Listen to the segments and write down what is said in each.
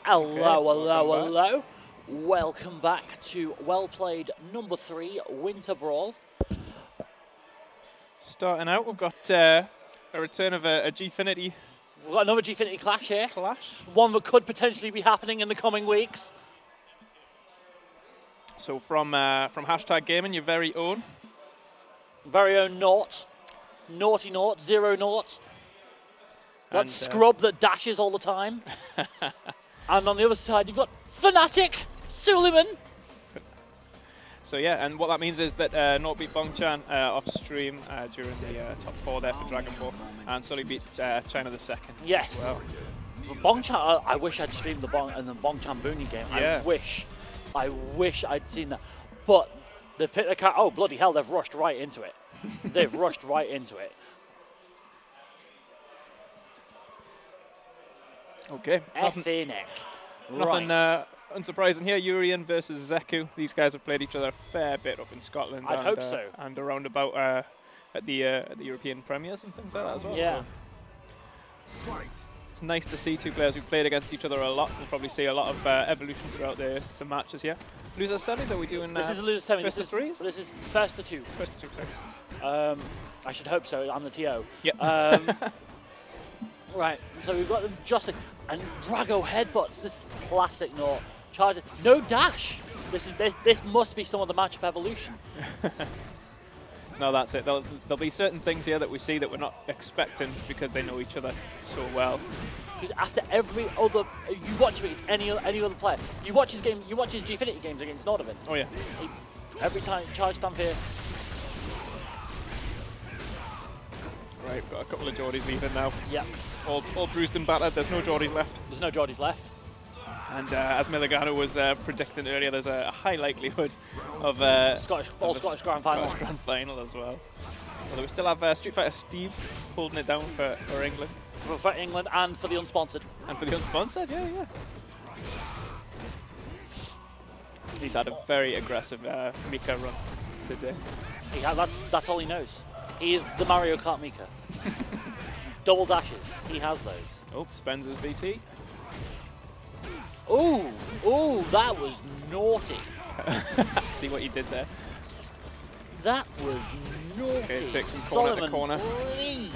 Hello, hello, hello. Welcome back to Well Played number 3, Winter Brawl. Starting out, we've got a return of a Gfinity. We've got another Gfinity clash here. Clash. One that could potentially be happening in the coming weeks. So from Hashtag Gaming, your very own. Very own Naught. Naughty Naught, Zero Naught. That scrub that dashes all the time. And on the other side, you've got Fnatic, Suleymon. So yeah, and what that means is that Naught beat Bongchan off stream during the top 4 there for Dragon Ball, and Sully beat China the second. Yes. As well. Bongchan, I wish I'd streamed the Bongchan Booney game. Yeah. I wish I'd seen that. But they've picked the car. Oh bloody hell! They've rushed right into it. They've rushed right into it. Okay. Nothing unsurprising here. Urian versus Zeku. These guys have played each other a fair bit up in Scotland. I'd hope so. And around about at the European premiers and things like that as well. Yeah. So it's nice to see two players who played against each other a lot. We'll probably see a lot of evolution throughout the matches here. Losers semis, are we doing this is a loser semi. first to threes? This is first to 2. First to 2, sorry. I should hope so. I'm the TO. Yep. Right, so we've got them jostling, and Drago headbutts. This is classic Naught. Charges, no dash. This must be some of the matchup evolution. No, that's it. There'll be certain things here that we see that we're not expecting because they know each other so well. Because after every other, you watch him against any other player. You watch his game. You watch his Gfinity games against Nordovan. Oh yeah. Every time charge stamp here. Right, got a couple of Geordies leaving now. Yeah. All bruised and battered. There's no Geordies left. There's no Geordies left. And as Milligano was predicting earlier, there's a high likelihood of Scottish Grand Final. Scottish Grand Final as well. Although we still have StrtFighterSteve holding it down for England. For England and for the unsponsored. And for the unsponsored, yeah. He's had a very aggressive Mika run today. That's all he knows. He is the Mario Kart Mika. Double dashes. He has those. Oh, spends his VT. Ooh, that was naughty. See what you did there. That was naughty. Okay, takes him corner to corner. Please.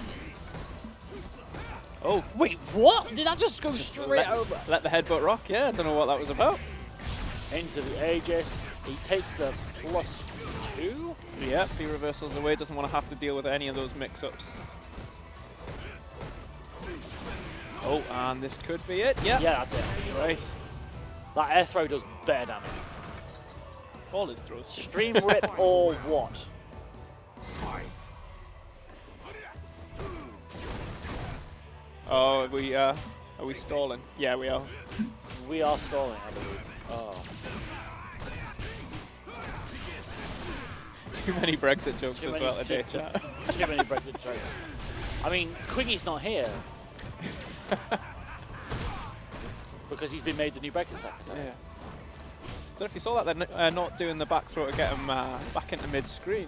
Oh. Wait, what? Did that just go straight over? Let the headbutt rock, yeah. I don't know what that was about. Into the Aegis. He takes the +2. Yep, he reversals away. Doesn't want to have to deal with any of those mix-ups. Oh, and this could be it. Yeah. Yeah, that's it. Right. That air throw does better damage. All his throws. Stream rip or what? Oh, are we stalling? Yeah, we are. We are stalling, I believe. Oh. Too many Brexit jokes as well today, chat. Too many Brexit jokes. I mean, Quiggy's not here. Because he's been made the new Brexit secretary. Yeah. I don't know if you saw that, they're not doing the back throw to get him back into mid-screen.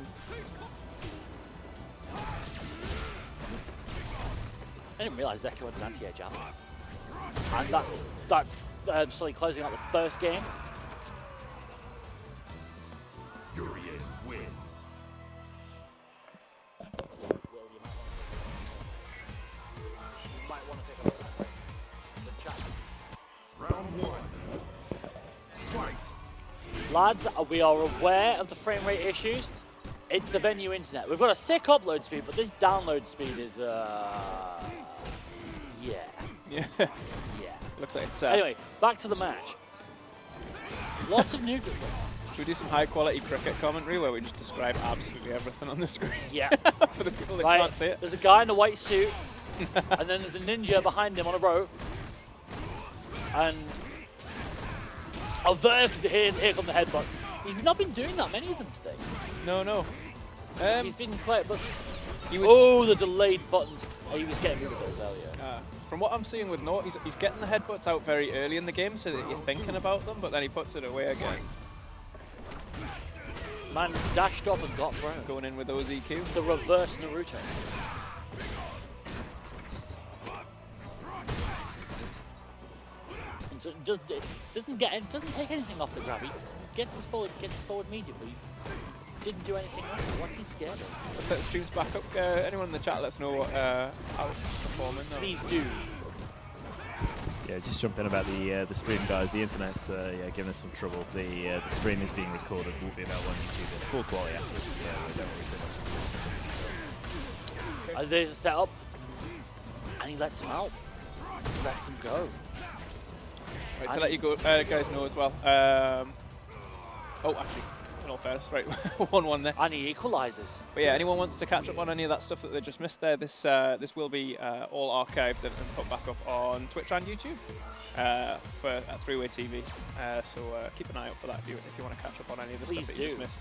I didn't realise Zeku had an anti-air jab. And that's slowly closing out the first game. Urian wins. You might want to take a look at the chat. Round 1. Fight. Lads, we are aware of the frame rate issues. It's the venue internet. We've got a sick upload speed, but this download speed is, yeah. Yeah. Yeah. Looks like it's... Anyway, back to the match. Lots of new... Should we do some high-quality cricket commentary where we just describe absolutely everything on the screen? Yeah. For the people that Right, can't see it. there's a guy in a white suit, and then there's a ninja behind him on a rope. And... oh, here come the headbutts. He's not been doing that many of them today. No. He's been quite... but he was oh, the delayed buttons. Oh, he was getting rid of those earlier. From what I'm seeing with Naught, he's getting the headbutts out very early in the game so that you're thinking about them, but then he puts it away again. Man dashed up and got thrown. Going in with those EQ. The reverse Naruto. So it doesn't take anything off the grab. He gets his forward immediately. Didn't do anything else. What's he scared of? Let's set the streams back up. Anyone in the chat, let us know what, how it's performing. Please do. Yeah, just jump in about the stream, guys. The internet's yeah, giving us some trouble. The stream is being recorded. Will be available on YouTube in full quality afterwards. So don't worry too much. There's a setup, and he lets him out. He lets him go. Right, to let you go, guys know as well. Oh, actually, in all fairness, right, 1-1 there. And he equalises. But yeah, anyone wants to catch up on any of that stuff that they just missed there, this will be all archived and put back up on Twitch and YouTube for Three-Way TV. So keep an eye out for that if you want to catch up on any of the stuff that you just missed.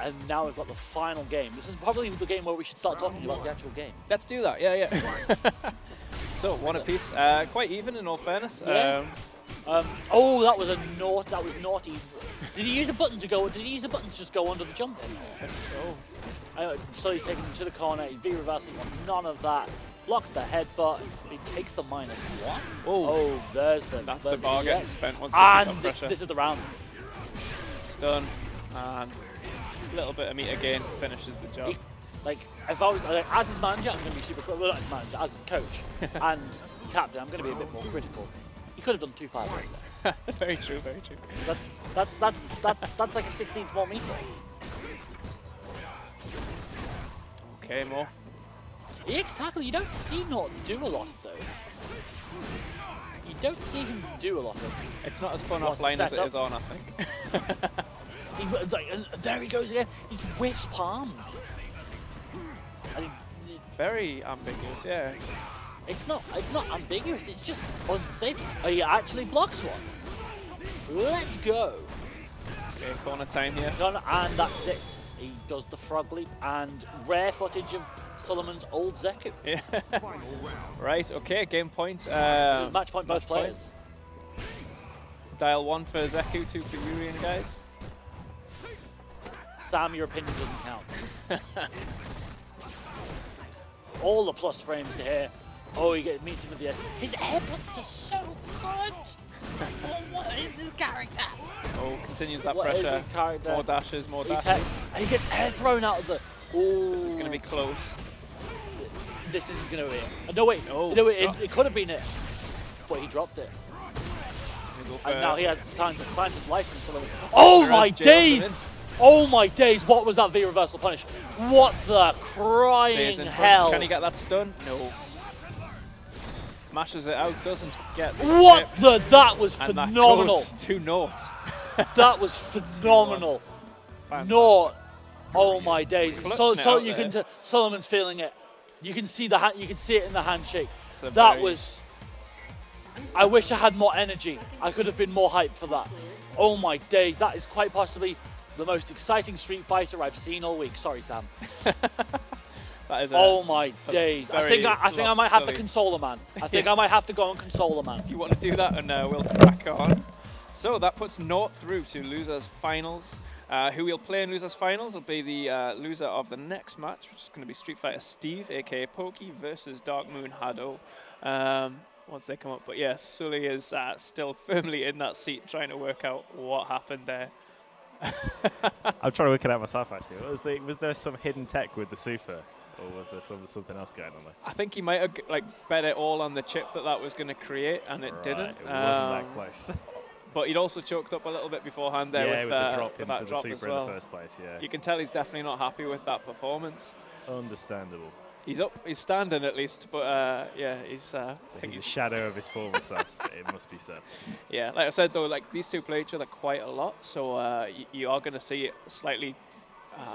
And now we've got the final game. This is probably the game where we should start talking about the actual game. Let's do that, yeah. So, one apiece. Quite even in all fairness. Yeah. Oh, that was Naught. That was naughty. Did he use a button to go? Did he use a button to just go under the jump in? I think so. So he's taken him to the corner. He's V-reversing. None of that. Blocks the headbutt. He takes the -1. Oh, there's the. That's the bar getting spent once. And this is the round. Stun and a little bit of meat again finishes the job. Like if I was as his manager, I'm going to be super. Well, not as manager, as his coach and captain, I'm going to be a bit more critical. He could have done 2-5 there. Very true, very true. That's like a 16th more meter. Okay, more. EX tackle, you don't see Naught do a lot of those. You don't see him do a lot of them. It's not as fun offline as it is on, I think. And there he goes again. He whiffs palms. Very ambiguous, yeah. It's not ambiguous, it's just unsafe. Oh, he actually blocks one. Let's go. Okay, corner time here. And that's it. He does the frog leap and rare footage of Suleimon's old Zeku. Yeah. Right, okay, game point. Match point both players. Dial 1 for Zeku, 2 for Urian, guys. Sam, your opinion doesn't count. All the plus frames here. Oh, he meets him with the edge. His airbuds are so good! What is this character? Oh, continues that what pressure. More dashes, more dashes. And he gets air thrown out of the... Ooh. This is going to be close. This isn't going to be it. No, wait. Oh, no, it could have been it. But he dropped it. And now he has time to climb his life from Suleymon. Oh my days! Oh my days, what was that V-reversal punish? What the crying hell? Can he get that stun? No. Mashes it out, doesn't get the what tip. That was and phenomenal. That goes to Naught. That was phenomenal. Naught. Oh my days. So you can Suleimon's feeling it. You can see you can see it in the handshake. That was I wish I had more energy. I could have been more hyped for that. Oh my days, that is quite possibly the most exciting Street Fighter I've seen all week. Sorry, Sam. That is oh my days. I think I might have to console a man. I think I might have to go and console a man. If you want to do that, and we'll crack on. So that puts Naught through to losers finals. Who we'll play in losers finals will be the loser of the next match, which is going to be StrtFighterSteve, aka Pokey, versus Dark Moon Hado. Once they come up, but yes, Sully is still firmly in that seat, trying to work out what happened there. I'm trying to work it out myself, actually. Was there some hidden tech with the Super, or was there something else going on there? I think he might have bet it all on the chip that was going to create, and it didn't. It wasn't that close. But he'd also choked up a little bit beforehand there with the drop into the Super in the first place. Yeah, you can tell he's definitely not happy with that performance. Understandable. He's up. He's standing at least, but yeah, he's a shadow of his former self. It must be said. Yeah, like I said though, like these two play each other quite a lot, so you are going to see slightly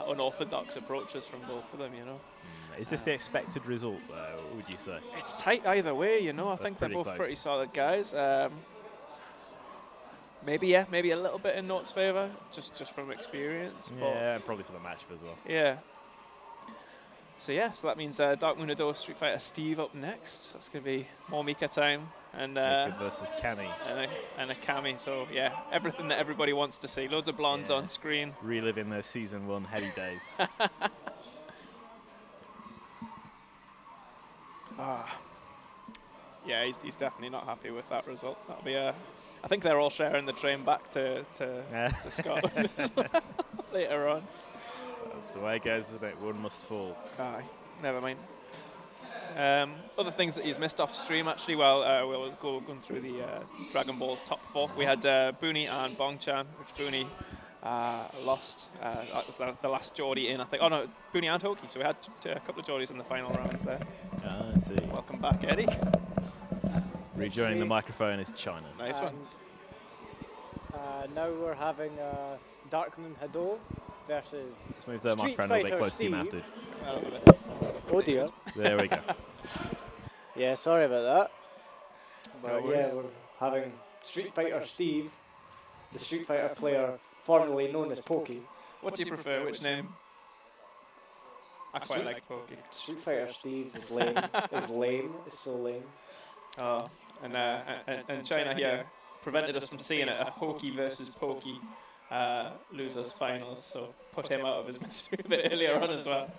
unorthodox approaches from both of them. You know. Is this the expected result? Would you say? It's tight either way. You know, I think they're both pretty solid guys. Maybe a little bit in Naught's favour, just from experience. Yeah, and probably for the matchup as well. Yeah. So that means Dark Moon Hado, StrtFighterSteve up next. That's going to be more Mika time. And Mika versus Cammy. And a Cammy, so yeah, everything that everybody wants to see. Loads of blondes on screen. Reliving their Season 1 heady days. Yeah, he's definitely not happy with that result. That'll be a I think they're all sharing the train back to Scotland later on. That's the way it goes, isn't it? One must fall. Aye, never mind. Other things that he's missed off stream, actually, well, we'll go through the Dragon Ball top 4. We had Booney and Bongchan, which Booney lost. That was the last Geordie in, I think. Oh no, Booney and Hoki, so we had a couple of Geordies in the final rounds there. Ah, I see. Welcome back, Eddie. Rejoining the microphone is China. Nice one. Now we're having Darkmoon Hado versus Just move the microphone a little bit close to your mouth, dude. Oh dear. There we go. Yeah, sorry about that. No But yeah, we're having StrtFighterSteve, the Street Fighter player formerly known as Pokey. What do you prefer? Which name? I quite like Pokey. StrtFighterSteve is lame. Is lame. Is so lame. Oh, and China here prevented us from seeing a Hoki versus Pokey losers finals, so put him out of his misery a bit earlier on as well.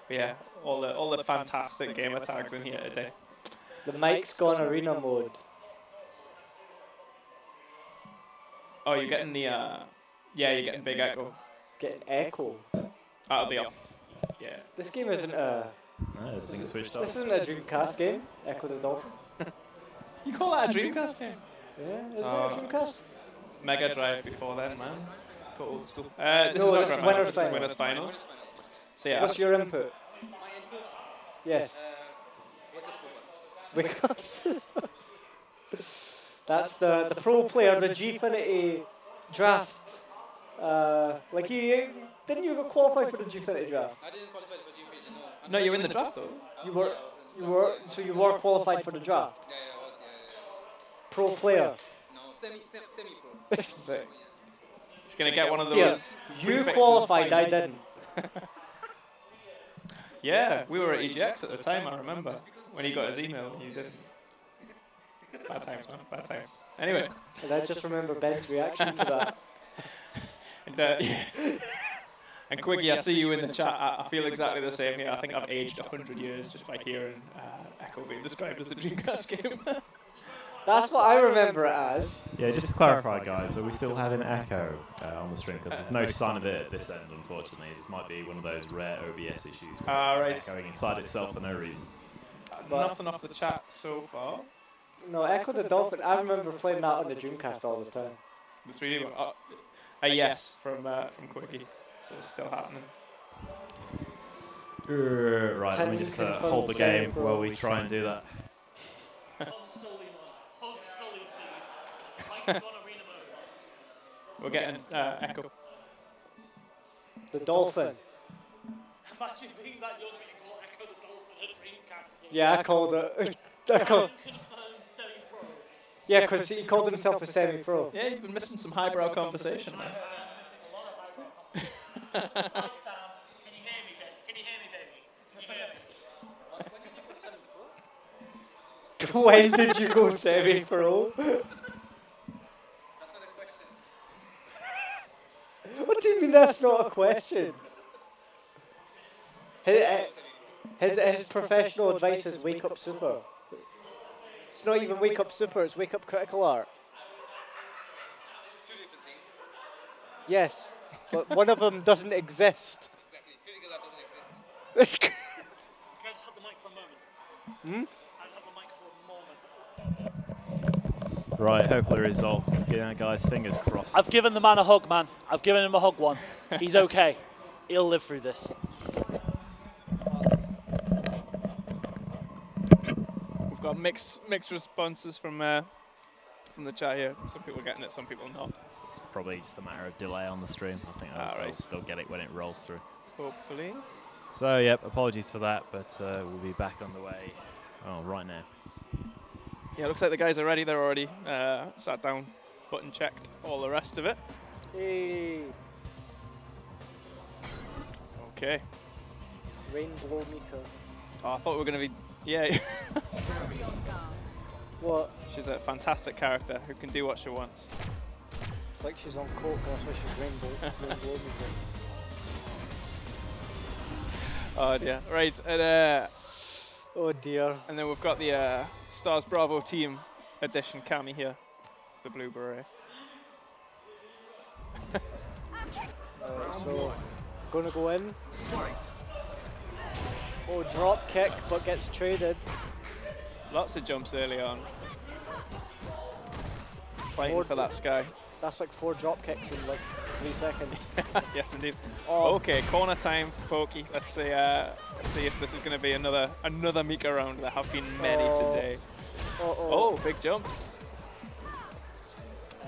But yeah, all the fantastic gamer tags in here today. The mic's gone arena mode. Oh, you're getting the yeah, you're getting big echo. It's getting echo. That'll be off. Yeah. This game isn't No, this thing's switched off. This isn't a Dreamcast game. Echo the Dolphin. You call that a Dreamcast game? Yeah, isn't it a Dreamcast? Mega Drive before then, man. Go old school. No, this is winners finals. Winners finals. So yeah. What's your input? Yes. Wake up. That's the pro player, the Gfinity draft. Like didn't you qualify for the Gfinity draft? I didn't qualify for Gfinity, no. No, you're in the draft though. You were qualified for the draft. Yeah, I was, yeah. Pro player. No, semi-pro. He's gonna get one of those. Yes, you qualified, I didn't. Yeah, we were at EGX at the time, I remember, when he got his email and you didn't. Bad times, man, bad times. Anyway. And I just remember Ben's reaction to that. And Quiggy, I see you in the chat. I feel exactly the same here. I think I've aged 100 years just by hearing Echo being described as a Dreamcast game. That's what I remember it as. Yeah, just to clarify, guys, are we still having echo on the stream? Because there's no sign of it at this end, unfortunately. This might be one of those rare OBS issues where it's echoing inside itself for no reason. Nothing off the chat so far. No, Echo the Dolphin, I remember playing that on the Dreamcast all the time. The 3D one? A yes from Quiggy, so it's still happening. Right, let me just hold the game while we try and do that. We're getting echo. The Dolphin. Imagine being that young and you call Echo the Dolphin a Dreamcast game. Yeah, I called it. Confirmed semi-pro. Yeah, because he called himself a semi-pro. Yeah, you've been missing some highbrow conversation, man. Hi Sam, can you hear me, baby? Can you hear me, baby? Can you hear me? When did you go semi-pro? What do you mean that's not a question? His professional advice is wake up super. It's not even wake up super, it's wake up critical art. Two different things. Yes, but one of them doesn't exist. Exactly. Critical art doesn't exist. Can I just have the mic for a moment? I just have the mic for a moment. Right, hopefully resolved. Yeah, guys, fingers crossed. I've given the man a hug, man. I've given him a hug one. He's okay. He'll live through this. We've got mixed responses from the chat here. Some people getting it, some people not. It's probably just a matter of delay on the stream. I think they'll get it when it rolls through. Hopefully. So, yep, apologies for that, but we'll be back on the way right now. Yeah, looks like the guys are ready. They're already sat down, button checked, all the rest of it. Hey, Okay. Rainbow Mika. Oh, I thought we were going to be... Yeah. What? She's a fantastic character who can do what she wants. It's like she's on coke, that's why she's Rainbow Mika. Oh dear. Right, and Oh dear. then we've got the Stars Bravo Team Edition Cami here the blue beret. So, gonna go in. Oh, drop kick, but gets traded. Lots of jumps early on. Fighting for that sky. That's like 4 drop kicks in like 3 seconds. Yes, indeed. Oh. Okay, corner time, Pokey. Let's see if this is going to be another Mika round. There have been many today. Oh, big jumps.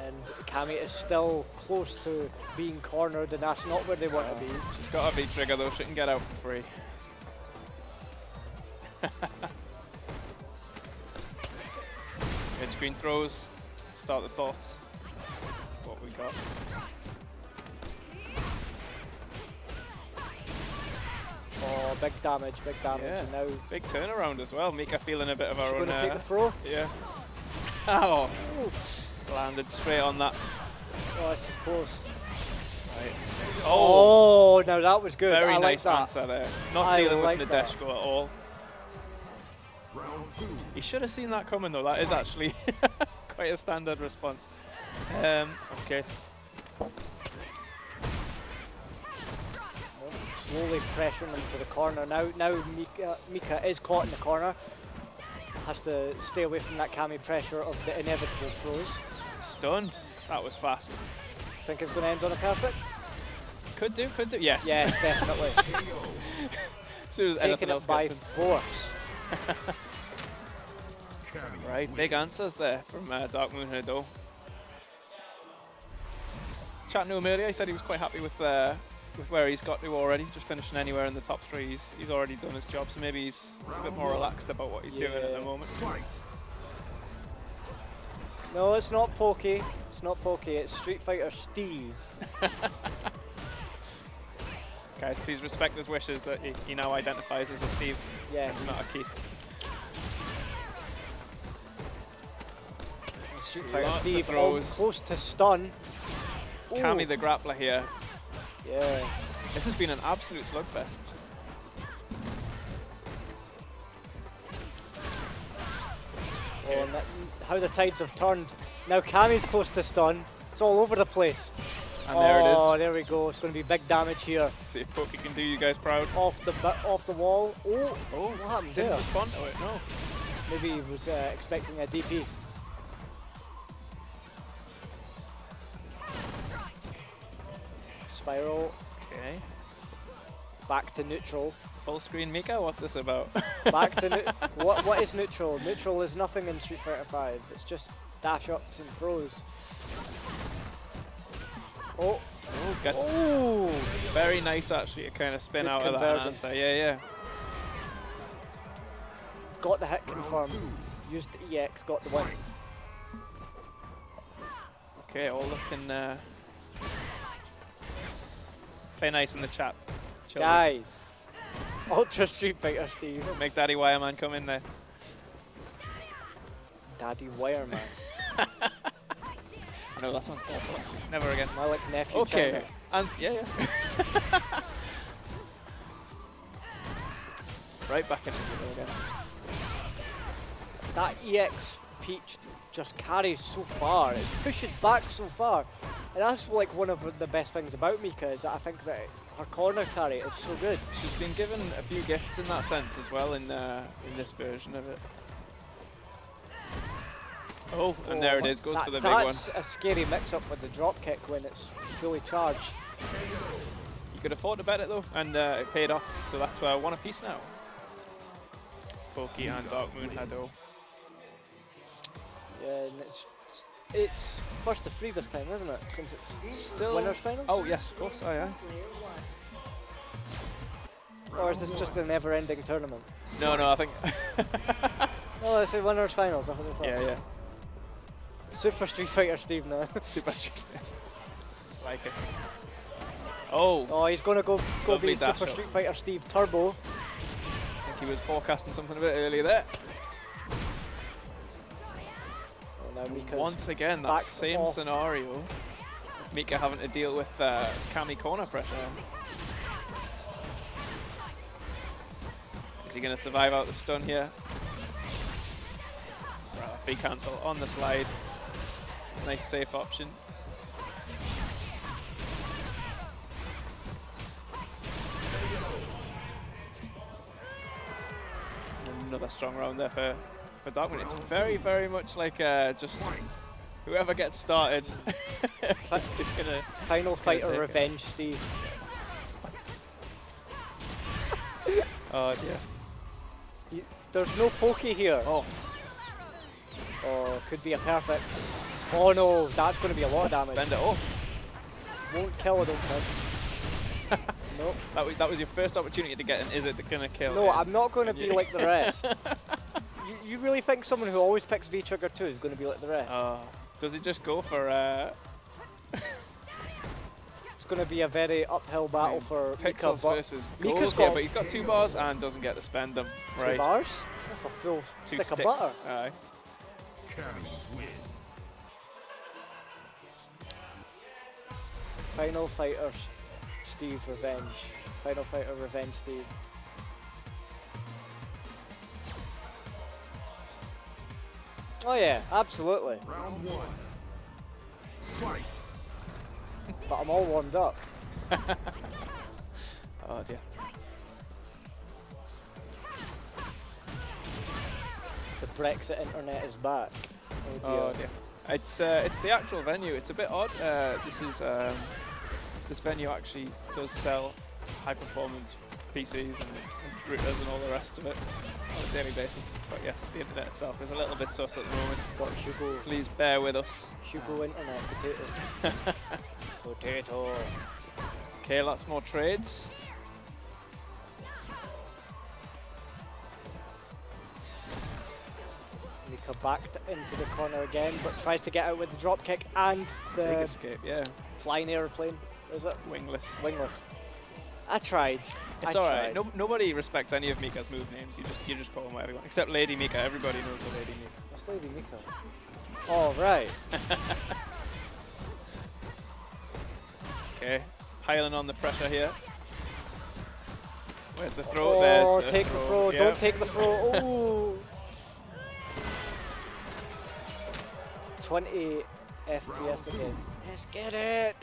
And Cammy is still close to being cornered, and that's not where they want to be. She's got a V-trigger though, she can get out for free. Edge screen throws, start the thoughts. What we got. Oh, big damage, Yeah, and now big turnaround as well. Mika feeling a bit of our own. gonna take the throw. Yeah. Oh, landed straight on that. Oh, this is close. Right. Oh, now that was good. Very I nice like that. answer there. Not I dealing like with that. Nadeshko at all. He should have seen that coming though. That is actually quite a standard response. Okay. Slowly pressuring him to the corner. Now Mika is caught in the corner. Has to stay away from that Cammy pressure of the inevitable throws. Stunned. That was fast. Think it's going to end on a perfect? Could do. Yes. Yes, definitely. As soon as Taking anything it else by gets in. force. Right, big answers there from Dark Moon Hado. Chatting to him earlier, he said he was quite happy with where he's got to already, just finishing anywhere in the top 3. He's already done his job, so maybe he's a bit more relaxed about what he's doing at the moment. No, it's not Pokey. It's not Pokey. It's StrtFighterSteve. Guys, please respect his wishes that he now identifies as a Steve, Yeah. not a Keith. Lots of StrtFighterSteve throws. close to stun. Cammy Ooh. the grappler here. Yeah. This has been an absolute slugfest. Oh, and how the tides have turned. Now Cammy's close to stun. It's all over the place. And there it is. Oh, there we go. It's going to be big damage here. See if Pokey can do you guys proud. Off the wall. Oh, what happened Didn't there? respond to it, no. Maybe he was expecting a DP. Spiral. Okay. Back to neutral. Full screen Mika, what's this about? Back to what is neutral? Neutral is nothing in Street Fighter 5. It's just dash ups and throws. Oh. Oh, good. Oh. Very nice actually to kind of spin Good out of that conversion. answer. Yeah. Got the hit confirmed. Used the EX, got the win. Okay, all looking very nice in the chat. Children. Guys. Ultra Street Fighter Steve. Make Daddy Wireman come in there. Daddy Wireman. I know that sounds awful. Never again. My like nephew. Okay, China. and yeah. Right back in it again. That EX Peach just carries so far. It pushes back so far. And that's like one of the best things about Mika is that I think that her corner carry is so good. She's been given a few gifts in that sense as well in this version of it. Oh, and there it is, goes for the big one. That's a scary mix-up with the drop kick when it's fully charged. You could afford to bet it though, and it paid off, so that's one apiece now. Pokey and Dark Moon Hado. Yeah, and it's first to 3 this time, isn't it? Since it's Still winners finals? Oh yes, of course, yeah. Or is this just a never-ending tournament? No, I think. No, it's a winners finals. I think it's Yeah. Super Street Fighter Steve now. Super Street Fighter. Like it. Oh, Oh, he's gonna go Lovely be dash Super up. Street Fighter Steve Turbo. I think he was forecasting something a bit earlier there. Oh, now Mika's Once again, that back same off. scenario. Mika having to deal with Cammy corner pressure. Is he going to survive out the stun here? Right, big cancel on the slide. Nice safe option. Another strong round there for Darkman. It's very much like just whoever gets started is gonna. Final fighter revenge, Steve. Oh dear. There's no pokey here. Oh. Oh, could be a perfect. Oh no, that's going to be a lot of damage. Spend it all. Won't kill, I don't think. Nope. That was your first opportunity to get in. Is it gonna kill? No, I'm not going to be like the rest. You really think someone who always picks V-Trigger 2 is going to be like the rest? Does he just go for? It's going to be a very uphill battle for Pixels Mika, versus Mika's Goals got here, but he's got 2 bars and doesn't get to spend them. 2 bars? That's a full 2 stick of butter. Aye. Carry win. Final Fighter Steve Revenge. Final Fighter Revenge Steve. Oh yeah, absolutely. Round 1. Fight. But I'm all warmed up. Oh dear. The Brexit internet is back. Oh dear. It's the actual venue. It's a bit odd. This is this venue actually does sell high performance PCs and routers and all the rest of it on a daily basis. But yes, the internet itself is a little bit sus at the moment. It's got Hugo. Please bear with us. Hugo internet potato. Potato. Okay, lots more trades. Mika backed into the corner again, but tries to get out with the drop kick and Big the escape, yeah. flying airplane. Is it? Wingless. Wingless. I tried. It's alright. Nobody respects any of Mika's move names. You just call them whatever you want. Except Lady Mika. Everybody knows the Lady Mika. That's Lady Mika. Oh, right. Okay. Piling on the pressure here. Where's the throw? Oh, There's the take the throw. Yep. Don't take the throw. Oh. 20 FPS again. Let's get it.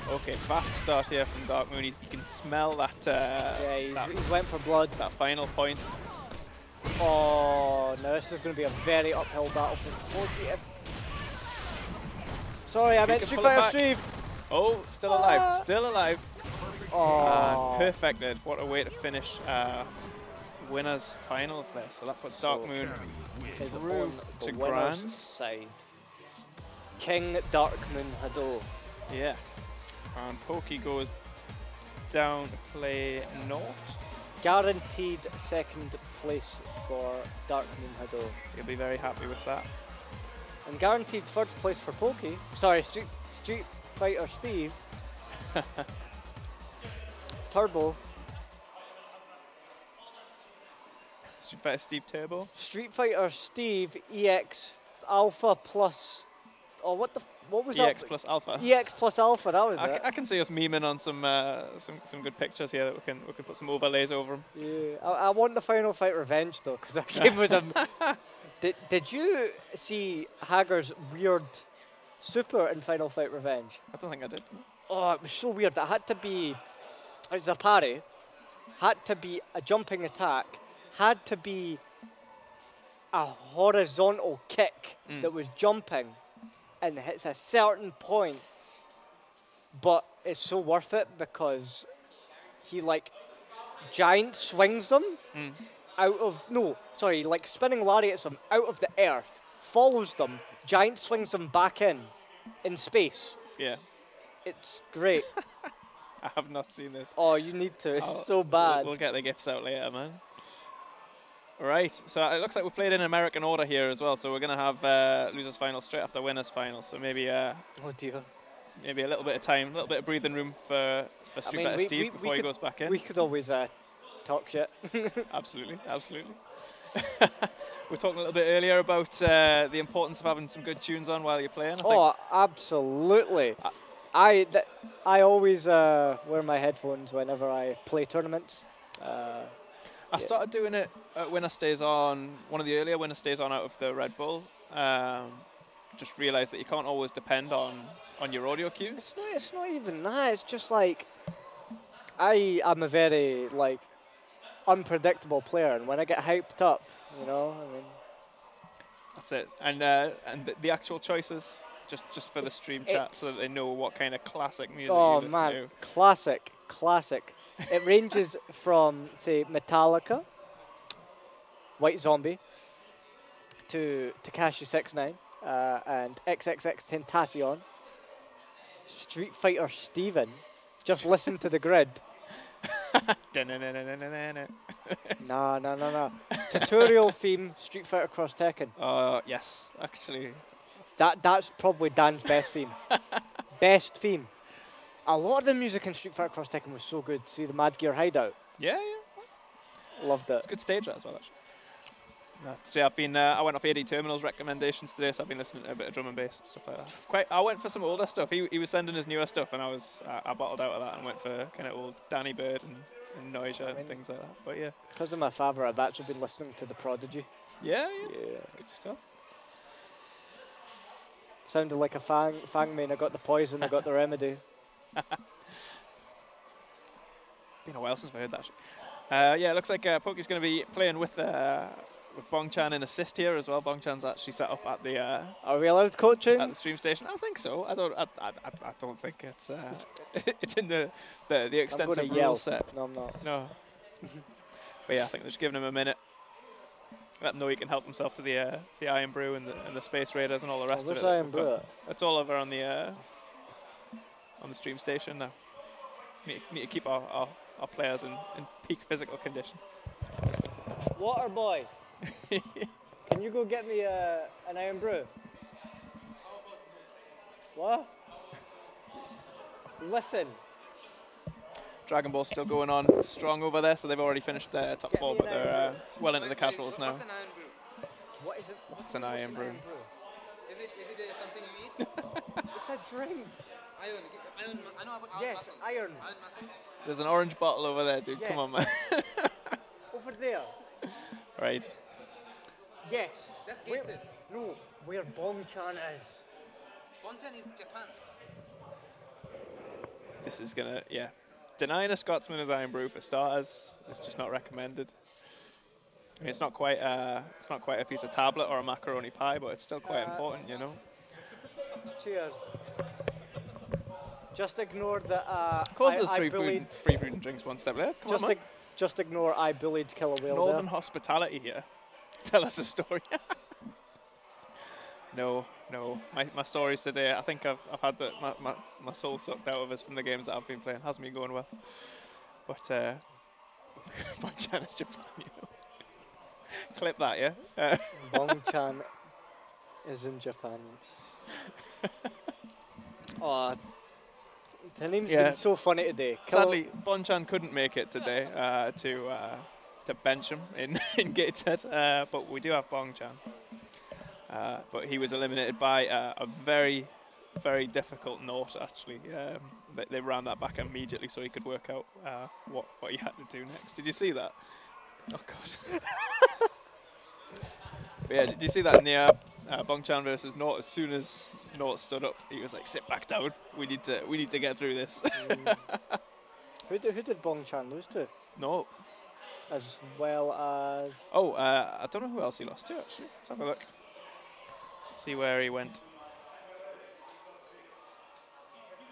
Okay, fast start here from Dark Moon. You can smell that. Yeah, he's went for blood. That final point. Oh, no, this is going to be a very uphill battle for 40. Sorry, I meant StrtFighterSteve. Oh, still alive. Still alive. Oh. And perfected. What a way to finish winners finals there. So that puts Dark Moon is through on to the winner's Grands. side. King Darkmoon Hado. Yeah. And Pokey goes down to play Naught. Guaranteed second place for Darkmoon Hado. He'll be very happy with that. And guaranteed first place for Pokey. Sorry, StrtFighterSteve. Turbo. StrtFighterSteve Turbo. StrtFighterSteve EX Alpha plus. Oh, what was that? EX plus Alpha. EX plus Alpha. That was it. I can see us memeing on some good pictures here that we can put some overlays over them. Yeah, I want the Final Fight Revenge though, because that game was a. Did you see Hager's weird super in Final Fight Revenge? I don't think I did. Oh, it was so weird. It had to be. It was a parry. Had to be a jumping attack. Had to be a horizontal kick that was jumping and hits a certain point. But it's so worth it because he like giant swings them out of like spinning lariats them out of the earth, follows them, giant swings them back in space. Yeah. It's great. I have not seen this. Oh, you need to. It's so bad. We'll get the GIFs out later, man. Right, so it looks like we played in American order here as well, so we're going to have losers final straight after winners final, so maybe oh dear. Maybe a little bit of time, a little bit of breathing room for StrtFighterSteve before he goes back in. We could always talk shit. Absolutely, absolutely. We were talking a little bit earlier about the importance of having some good tunes on while you're playing. Oh, absolutely. I always wear my headphones whenever I play tournaments. I started doing it winner stays on, one of the earlier winner stays on out of the Red Bull. Just realised that you can't always depend on your audio cues. It's not even that. It's just like I am a very like unpredictable player, and when I get hyped up, you know, I mean, That's it. And the actual choices, just for the stream chat, so that they know what kind of classic music you listen man, to. classic. It ranges from say Metallica, White Zombie, to Tekashi 69 and XXX Tentacion, Street Fighter Steven. Just listen to the grid. Nah. Tutorial theme, Street Fighter Cross Tekken. Yes, actually. That's probably Dan's best theme. Best theme. A lot of the music in Street Fighter Cross Tekken was so good. See the Mad Gear Hideout. Yeah. Loved it. It's a good stage as well, actually. Today I've been, I went off AD Terminal's recommendations today, so I've been listening to a bit of drum and bass and stuff like that. I went for some older stuff. He was sending his newer stuff, and I bottled out of that and went for kind of old Danny Bird and Noisia and things like that. But yeah. Because of my father, I've actually been listening to The Prodigy. Yeah. Good stuff. Sounded like a fang main. I got the poison, I got the remedy. Been a while since we heard that. Yeah, it looks like Pokey's going to be playing with Bongchan in assist here as well. Bongchan's actually set up at the Are we allowed coaching? at the stream station. I think so. I don't think it's it's in the extensive rule set. No, I'm not. No. But yeah, I think they're just giving him a minute. Let him know he can help himself to the Iron Brew and the Space Raiders and all the rest of it. Iron Brew? It's all over on the stream station now. Need to keep our players in peak physical condition. Water boy, can you go get me an Iron Brew? What? Listen. Dragon Ball's still going on strong over there, so they've already finished their top four, but they're well into the casuals now. What's an iron brew? What is it? What's an Iron Brew? Is it something you eat? It's a drink. Iron. I know about Yes, muscle. iron. Iron muscle. There's an orange bottle over there, dude. Come on, man. Over there. Right. Yes. That's Where- Gates. No, where Bongchan is. Bonchan is Japan. This is gonna, denying a Scotsman his Iron Brew for starters is just not recommended. I mean, it's not quite a piece of tablet or a macaroni pie, but it's still quite important, you know. Cheers. Just ignore that. Of course, there's I free bullied. food and drinks one step there. Come on, man. Just ignore I bullied Killer Whale Northern there. hospitality here. Tell us a story. No. My stories today, I think I've had my soul sucked out of us from the games that I've been playing. Hasn't been going well. But Bongchan is Japan, you know. Clip that, yeah? Bongchan is in Japan. Oh, the name's been so funny today. Sadly, Bongchan couldn't make it today to bench him in Gateshead, but we do have Bongchan. But he was eliminated by a very, very difficult Naught, actually. They ran that back immediately so he could work out what he had to do next. Did you see that? Oh, God. But yeah, did you see that in the Bongchan versus Naught? As soon as Naught stood up, he was like, "Sit back down. We need to get through this." Who did Bongchan lose to? No. As well as. Oh, I don't know who else he lost to, actually. Let's have a look. See where he went.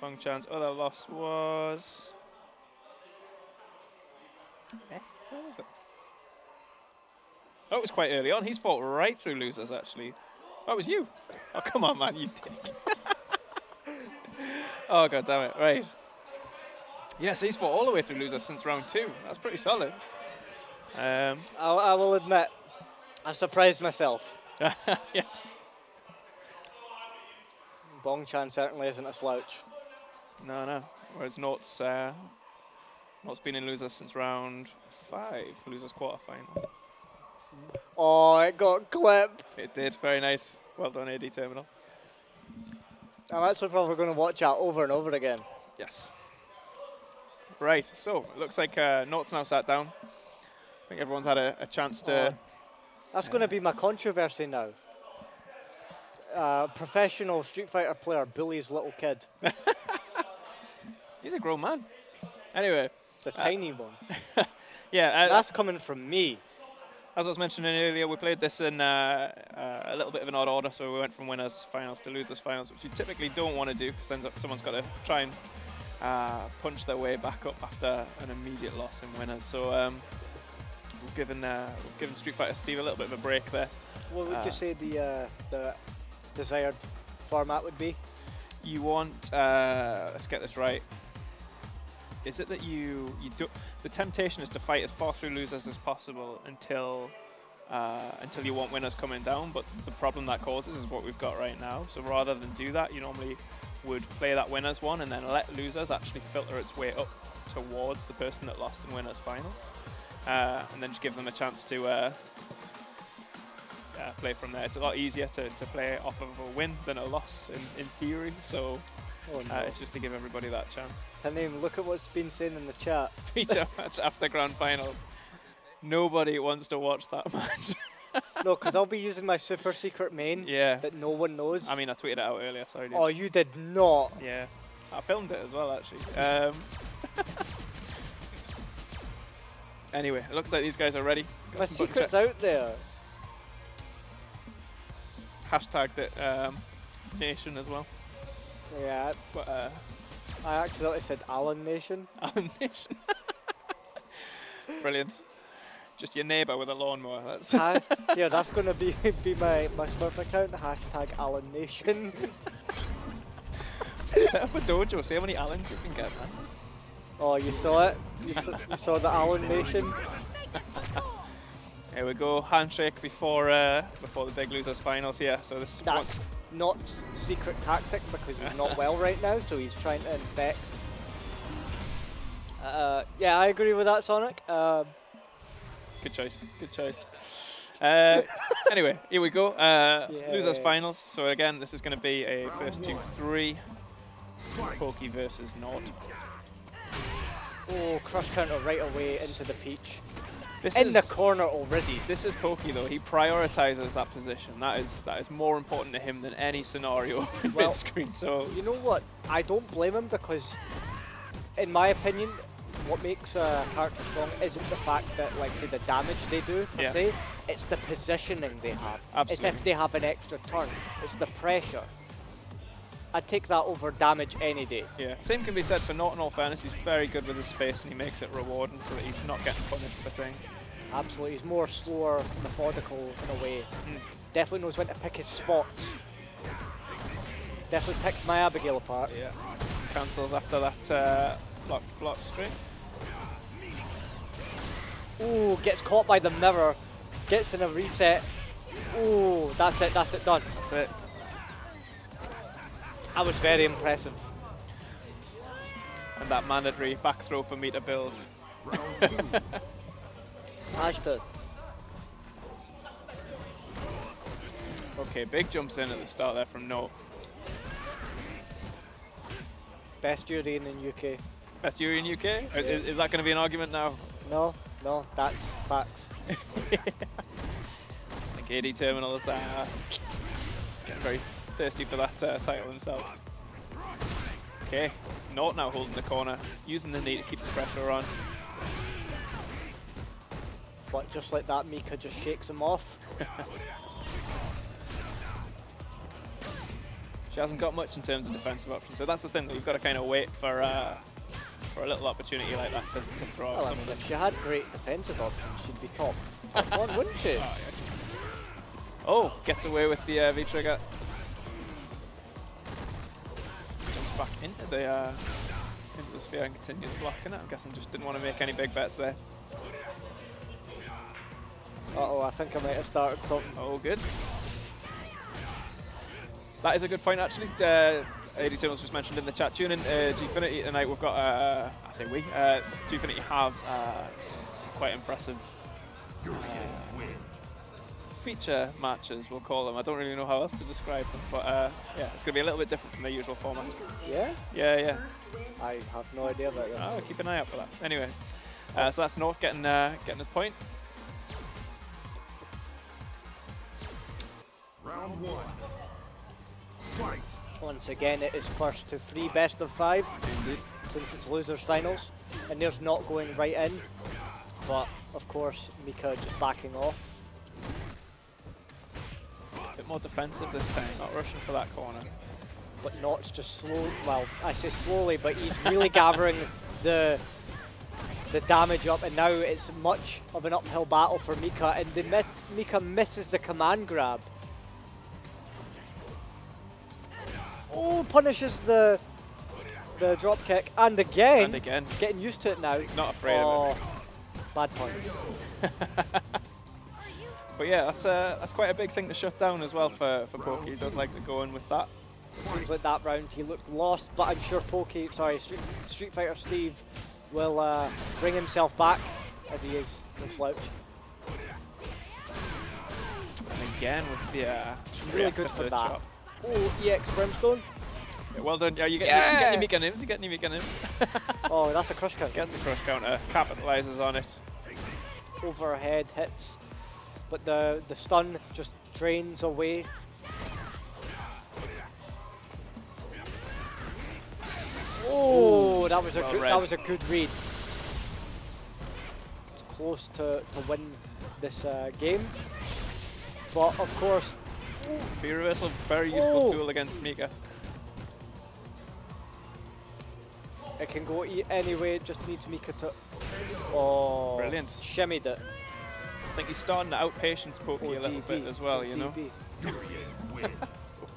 Bongchan's other loss was. Where was it? Oh, it was quite early on. He's fought right through losers, actually. Oh, it was you. Oh, come on, man, you dick. Oh, God damn it. Right. Yes, he's fought all the way through losers since round 2. That's pretty solid. I will admit, I surprised myself. Yes. Bongchan certainly isn't a slouch. No. Whereas Naught's been in losers since round 5, losers quarterfinal. Oh, it got clipped. It did. Very nice. Well done, AD Terminal. I'm actually probably going to watch that over and over again. Yes. Right, so it looks like Naught's now sat down. I think everyone's had a chance to. That's going to be my controversy now. Professional Street Fighter player bullies little kid. He's a grown man. Anyway. It's a tiny one. Yeah. That's coming from me. As I was mentioning earlier, we played this in a little bit of an odd order, so we went from winners finals to losers finals, which you typically don't want to do because then someone's got to try and punch their way back up after an immediate loss in winners. So we've given StrtFighterSteve a little bit of a break there. What would you say the desired format would be? You want, let's get this right. Is it that you do? The temptation is to fight as far through losers as possible until you want winners coming down. But the problem that causes is what we've got right now. So rather than do that, you normally would play that winners one and then let losers actually filter its way up towards the person that lost in winners finals, and then just give them a chance to play from there. It's a lot easier to play off of a win than a loss in theory. So. Oh, no. It's just to give everybody that chance. Taneem, look at what's been saying in the chat. Feature match after grand finals. Nobody wants to watch that match. No, because I'll be using my super secret main that no one knows. I mean, I tweeted it out earlier, sorry. Oh, you did not? Yeah. I filmed it as well, actually. Anyway, it looks like these guys are ready. My secret's out there. Hashtagged it Nation as well. Yeah, but I accidentally said Alan Nation. Alan Nation. Brilliant. Just your neighbour with a lawnmower. That's yeah, that's going to be my Smurf account. Hashtag Alan Nation. Set up a dojo. See how many Allens you can get, man. Oh, you saw it? You saw the Alan Nation? Here we go. Handshake before the big losers finals here. So this is not secret tactic because he's not well right now, so he's trying to infect. Yeah, I agree with that, Sonic. Good choice. Good choice. Anyway, here we go. Losers finals. So again, this is going to be a first 2-3. Pokey versus Naught. Oh, cross counter right away into the peach. This in is the corner already. This is Pokey though. He prioritizes that position. That is more important to him than any scenario in mid-screen. So you know what? I don't blame him because, in my opinion, what makes a character strong isn't the fact that, like, say, the damage they do per se. It's the positioning they have. Absolutely. It's if they have an extra turn. It's the pressure. I'd take that over damage any day. Yeah, same can be said for Naught in all fairness. He's very good with his space and he makes it rewarding so that he's not getting punished for things. Absolutely, he's more slower, methodical in a way. Definitely knows when to pick his spots. Definitely picked my Abigail apart. Yeah, cancels after that block straight. Ooh, gets caught by the mirror. Gets in a reset. Ooh, that's it, done. That's it. That was very impressive. And that mandatory back throw for me to build. Ashton. Okay, big jumps in at the start there from Naught. Best Urian in UK. Best Urian UK? Yeah. Is that going to be an argument now? No, that's facts. I think AD Terminal is getting very thirsty for that title himself. Okay, Naught now holding the corner, using the knee to keep the pressure on. But just like that, Mika just shakes him off. She hasn't got much in terms of defensive options, so that's the thing that you've got to kind of wait for a little opportunity like that to throw out. Well, I mean, if she had great defensive options, she'd be top one, wouldn't she? Oh, gets away with the V-trigger. Jumps back into the sphere and continues blocking it. I'm guessing just didn't want to make any big bets there. Uh-oh, I think I might have started something. Oh, good. That is a good point, actually. AD Tunnels was mentioned in the chat. Tune in Gfinity tonight. We've got, I say we, Gfinity have some quite impressive feature matches, we'll call them. I don't really know how else to describe them, but yeah, it's going to be a little bit different from their usual format. Yeah? Yeah. I have no idea about this. Oh, keep an eye out for that. Anyway, so that's Naught getting his point. Round one. Fight. Once again, it is first to 3 best of 5, since it's losers finals, and there's not going right in, but of course Mika just backing off. A bit more defensive this time, not rushing for that corner. But Naught's just slow. Well, I say slowly, but he's really gathering the damage up, and now it's much of an uphill battle for Mika, and Mika misses the command grab. Oh, punishes the drop kick, and again. And again. He's getting used to it now. Not afraid of it. Bad pun. But yeah, that's quite a big thing to shut down as well for Pokey. He does like to go in with that. Seems like that round he looked lost, but I'm sure StrtFighterSteve will bring himself back, as he is no slouch. And again with the Really good for that. chop. Oh, EX Brimstone. Yeah, well done. Yeah, you get your Mika Nims. You get your Mika Nims. Oh, that's a crush count. Gets the crush counter, capitalizes on it. Overhead hits, but the stun just drains away. Oh, that was a good read. It's close to win this game, but of course. Free reversal, very useful tool against Mika. It can go anyway, it just needs Mika to... Oh, brilliant. Shimmied it. I think he's starting to outpatience Pokey a little bit as well, you know?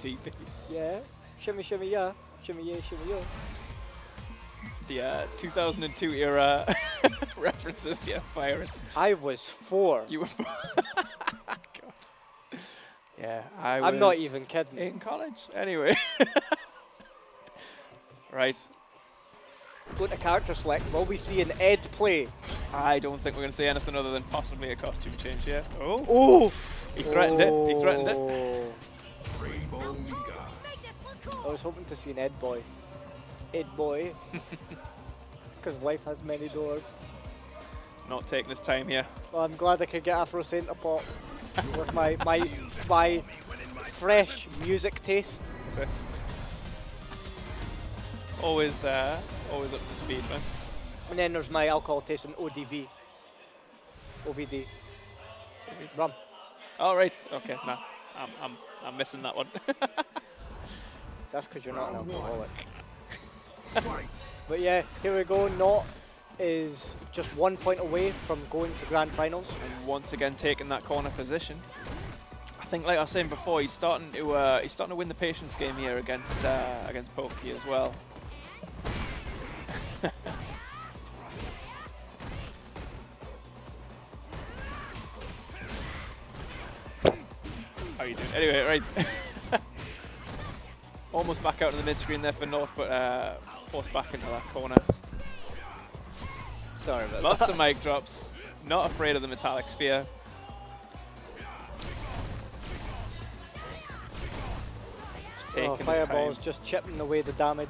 ODB. Yeah, shimmy, shimmy, yeah. Shimmy, yeah, shimmy, yeah. The 2002 era references, yeah, firing. I was 4. You were 4. God. Yeah, I'm not even kidding. In college, anyway. Right. Go to character select. Will we see an Ed play? I don't think we're going to see anything other than possibly a costume change here. Oh. Oof. He threatened it. He threatened it. Rainbow Mika. I was hoping to see an Ed boy. Ed boy. Because life has many doors. Not taking his time here. Well, I'm glad I could get Afro Centre Pop with my fresh music taste. That's it. Always up to speed, man. And then there's my alcohol taste in ODV. OVD. Rum. All right. Okay. Nah. I'm missing that one. That's because you're not an alcoholic. Fight. But yeah, here we go. Naught is just 1 point away from going to grand finals. And once again taking that corner position. I think, like I was saying before, he's starting to win the patience game here against Pokey as well. How are you doing? Anyway, right. Almost back out of the mid screen there for Naught, but forced back into that corner. Sorry about Lots that. of mic drops. Not afraid of the metallic sphere. Taking his Fireball's time. just chipping away the damage.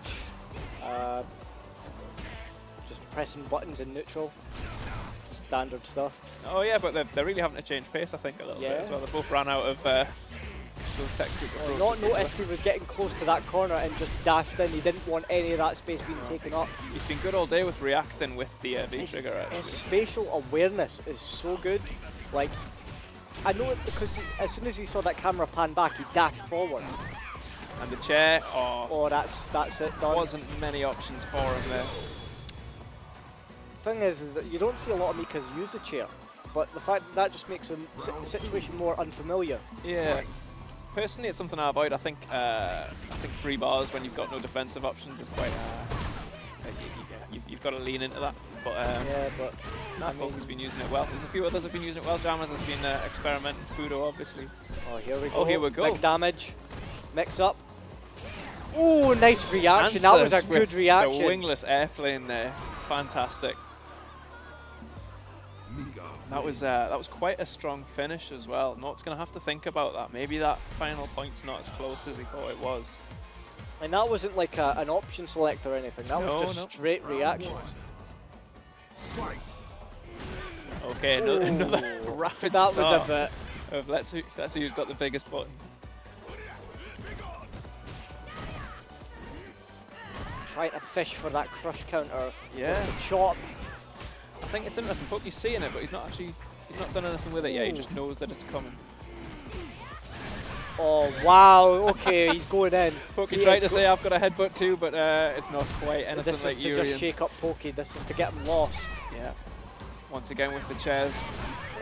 Just pressing buttons in neutral. Standard stuff. Oh yeah, but they're really having to change pace, I think, a little bit as well. They both ran out of those textbook approaches. Not noticed he was getting close to that corner and just dashed in. He didn't want any of that space being taken up. He's been good all day with reacting with the V-trigger, His actually. spatial awareness is so good. Like, I know it because as soon as he saw that camera pan back, he dashed forward. And the chair, Oh, that's it, done. wasn't many options for him there. The thing is that you don't see a lot of Mikas use a chair, but the fact that just makes the situation more unfamiliar. Yeah. Personally, it's something I avoid. I think 3 bars when you've got no defensive options is quite. You've got to lean into that. But Yeah, but I mean, Pokey's been using it well. There's a few others have been using it well. Jammers has been experimenting. Fudo, obviously. oh, here we go. Oh, here we go. Big damage. Mix up. Oh, nice reaction. That was a Answers with good reaction. The wingless airplane there, fantastic. Mika. That was quite a strong finish as well. Naught's going to have to think about that. Maybe that final point's not as close as he thought it was. And that wasn't like an option select or anything. That was just straight reaction. Fight. Okay, another rapid That start was a bit. of let's see who's got the biggest button. trying to fish for that crush counter. Yeah. with the chop. I think it's interesting. Pokey's seeing it, but he's not done anything with it yet. He just knows that it's coming. Oh wow! Okay, he's going in. Pokey He tried is to say I've got a headbutt too, but it's not quite anything This like is to Urian's. just shake up Pokey. This is to get him lost. Yeah. Once again with the chairs.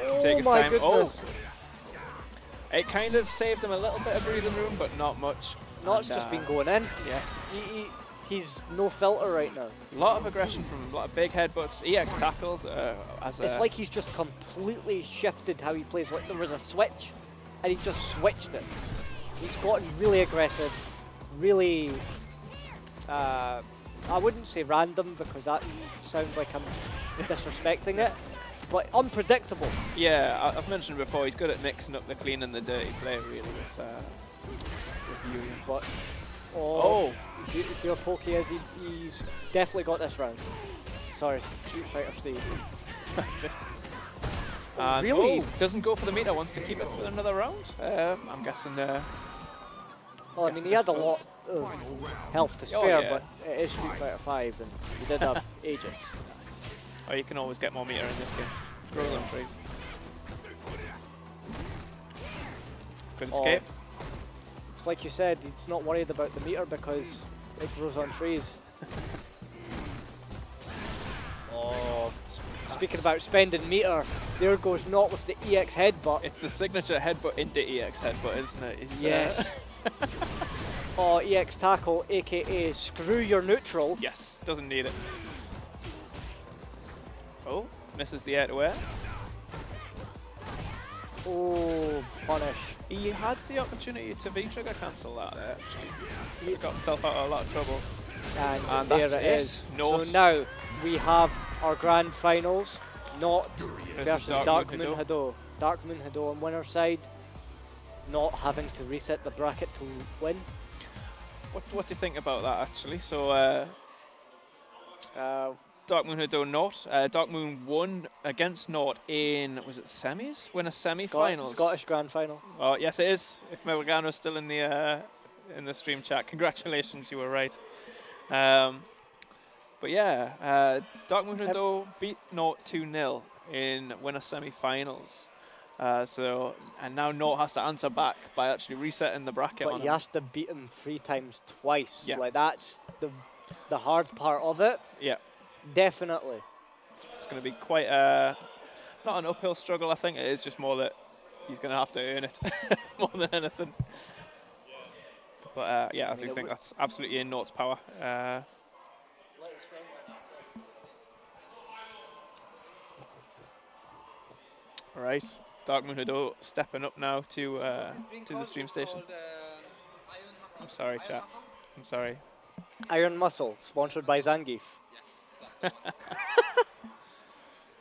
Oh Take his my time. goodness! Oh, it kind of saved him a little bit of breathing room, but not much. Not's And, just been going in. Yeah. He's no filter right now. A lot of aggression from him, a lot of big headbutts, EX tackles. It's like he's just completely shifted how he plays. Like there was a switch, and he just switched it. He's gotten really aggressive, really. I wouldn't say random because that sounds like I'm disrespecting it, but unpredictable. Yeah, I've mentioned before, he's good at mixing up the clean and the dirty play, really, with Urian. But Oh! if your Pokey is, he's definitely got this round. Sorry, StrtFighterSteve. That's it. Oh, And, really? doesn't go for the meter, wants to keep it for another round. I'm guessing. Well, I mean, he had a lot of health to Oh, spare, yeah. but it is Street Fighter 5, and he did have Aegis. Oh, you can always get more meter in this game. Grows on trees. Good escape. It's like you said, he's not worried about the meter because it grows on trees. Oh, speaking about spending meter, there goes Naught with the EX headbutt. It's the signature headbutt into EX headbutt, isn't it? He's, Yes. Oh, EX tackle, aka screw your neutral. yes, doesn't need it. Oh, misses the air to air. Oh, punish. He had the opportunity to V-trigger cancel that there, actually. He got himself out of a lot of trouble. And that's there it it. is. Naught. So now we have our grand finals. Naught versus Dark Dark Moon Moon Hado. Dark Moon Hado on winner's side. Not having to reset the bracket to win. What do you think about that, actually? So, Dark Moon Hado Naught. Dark Moon won against Naught in, was it semis? Win a semi-finals. Scottish grand final. Oh, yes, it is. If Melgano's still in the stream chat, congratulations, you were right. But yeah, Dark Moon Hado beat Naught 2-0 in winner semi-finals. And now Naught has to answer back by actually resetting the bracket. But he has to beat him 3 times twice. Yeah. Like that's the hard part of it. Yeah, Definitely. it's going to be quite not an uphill struggle. I think it is just more that he's going to have to earn it more than anything. But yeah, I do think that's absolutely in Naught's power. Right, Dark Moon Hado stepping up now to the stream station. I'm sorry, chat. I'm sorry. Iron Muscle, sponsored by Zangief.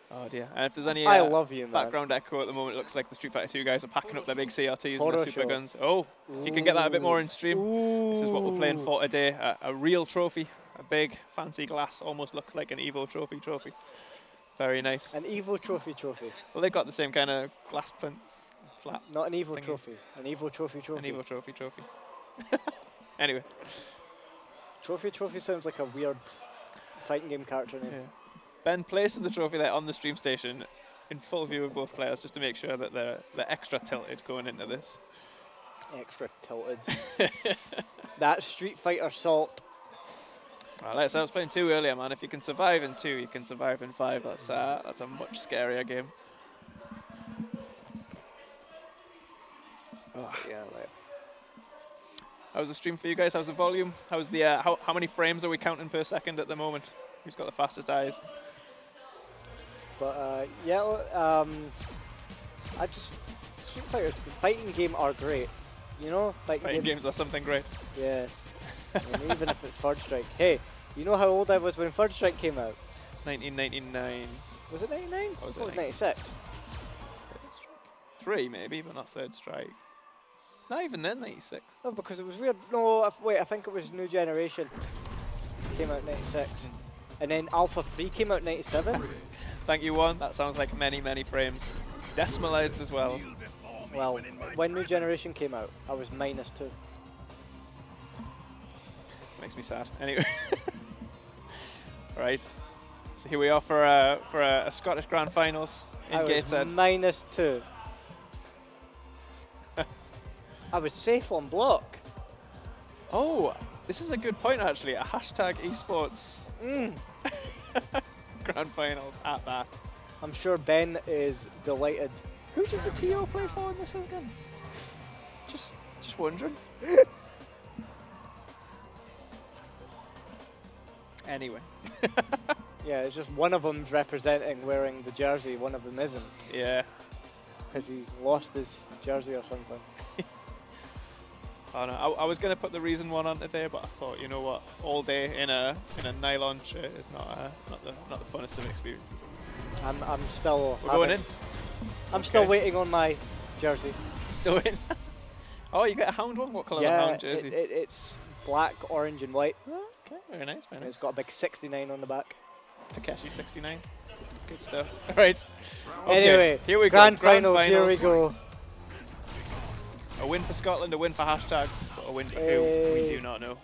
Oh dear. And if there's any I love you, man. background echo at the moment, it looks like the Street Fighter 2 guys are packing up their big CRTs and Photo their super show. guns. Oh, if you can get that a bit more in stream, this is what we're playing for today. A real trophy, a big fancy glass, almost looks like an Evo trophy. Very nice. An Evo trophy. Well, they've got the same kind of glass plinth flat. Not an Evo thingy. trophy. An Evo trophy. An Evo trophy. Anyway. Trophy sounds like a weird fighting game character name. Yeah. Ben placing the trophy there on the stream station in full view of both players just to make sure that they're extra tilted going into this. Extra tilted. That Street Fighter salt. Right, I was playing 2 earlier, man. If you can survive in 2, you can survive in 5. That's a much scarier game. Oh. Yeah, like. How's the stream for you guys? How's the volume? How's the how many frames are we counting per second at the moment? Who's got the fastest eyes? But yeah, Street Fighters, the fighting game are great. You know, Fighting games are something great. Yes. I mean, even if it's Third Strike. Hey, you know how old I was when Third Strike came out? 1999. Was it 99? Or was I thought it 96. Third Strike. 3 maybe, but not Third Strike. Not even then, 96. No, because it was weird. No, wait, I think it was New Generation. Came out 96. And then Alpha 3 came out 97. Thank you, One. That sounds like many, many frames. Decimalized as well. Well, when New Generation came out, I was -2. Makes me sad. Anyway. Right. So here we are for a Scottish Grand Finals in Gateshead. -2. I was safe on block. Oh, this is a good point actually. A hashtag esports Grand Finals at that. I'm sure Ben is delighted. Who did the TO play for in this again? Just wondering. Anyway. Yeah, it's just one of them's representing wearing the jersey, one of them isn't. Yeah. Because he lost his jersey or something. Oh no, I was going to put the reason one on today, but I thought, you know what, all day in a nylon shirt is not the funnest of experiences. I'm still. We're going in. I'm still waiting on my jersey. Still in. Oh, you get a Hound one? What colour Yeah, Hound jersey? it's black, orange, and white. Oh, okay, very nice, very And nice. it's got a big 69 on the back. Takeshi 69. Good stuff. Right. Okay, Anyway, here we Grand go. Grand Finals, here we Finals. go. A win for Scotland, a win for hashtag, but a win for who? We do not know.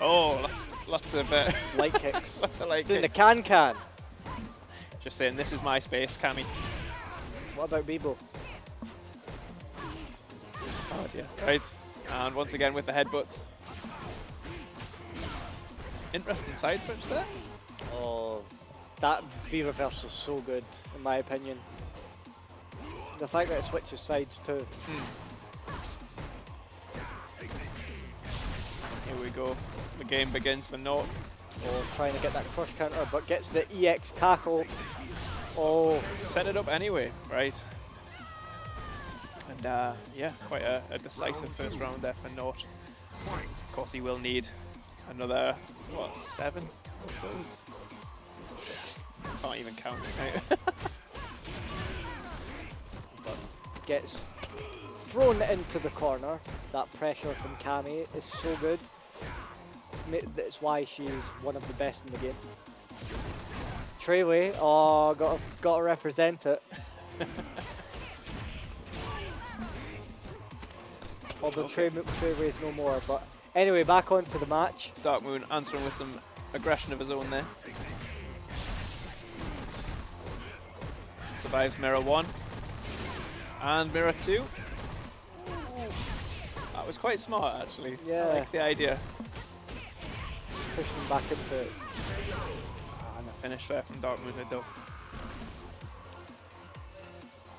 Oh, lots of Light kicks. lots of light Doing the kicks. can. Just saying, this is my space, Cammy. What about Bebo? Oh dear. Right. And once again with the headbutts. Interesting side switch there. Oh, that V reverse is so good, in my opinion. The fact that it switches sides too. Here we go. The game begins for Naught. Oh, trying to get that crush counter, but gets the EX tackle. Oh, Set it up anyway, right? And yeah, quite a decisive first round there for Naught. Of course, he will need another, what, 7 of those? Can't even count. gets thrown into the corner. That pressure from Cammy is so good. That's why she's one of the best in the game. Treyway, oh, got to represent it. Although Treyway's no more, but anyway, back onto the match. Dark Moon answering with some aggression of his own there. Survives mirror 1 and mirror 2. That was quite smart actually. Yeah. I like the idea. Pushing him back into it. And a finish there from Dark Moon though.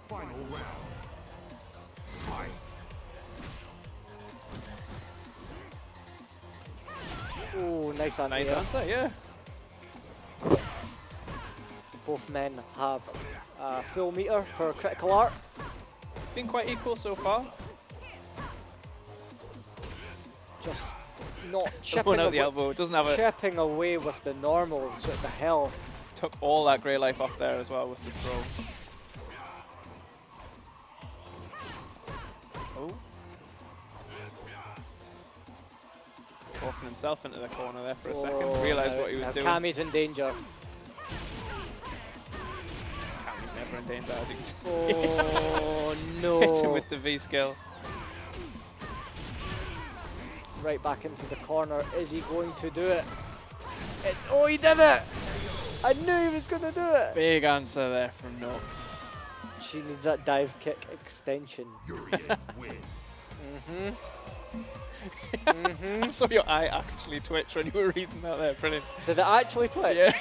Final round. Fight. Oh, nice answer. Nice answer, yeah. Both men have a full meter for critical art. Been quite equal so far. Just not One chipping out the away, elbow. Doesn't have a chipping away with the normals at the hell. took all that grey life off there as well with the throw. Oh. Walking himself into the corner there for a second. Realised what he was doing. Cammy's in danger. Cammy's never in danger, as you can see. Oh no. Hits him with the V skill. Right back into the corner. Is he going to do it? Oh, he did it! I knew he was going to do it! Big answer there from Naught. She needs that dive kick extension. Urian win. I saw your eye actually twitch when you were reading that there. Brilliant. Did it actually twitch? Yeah.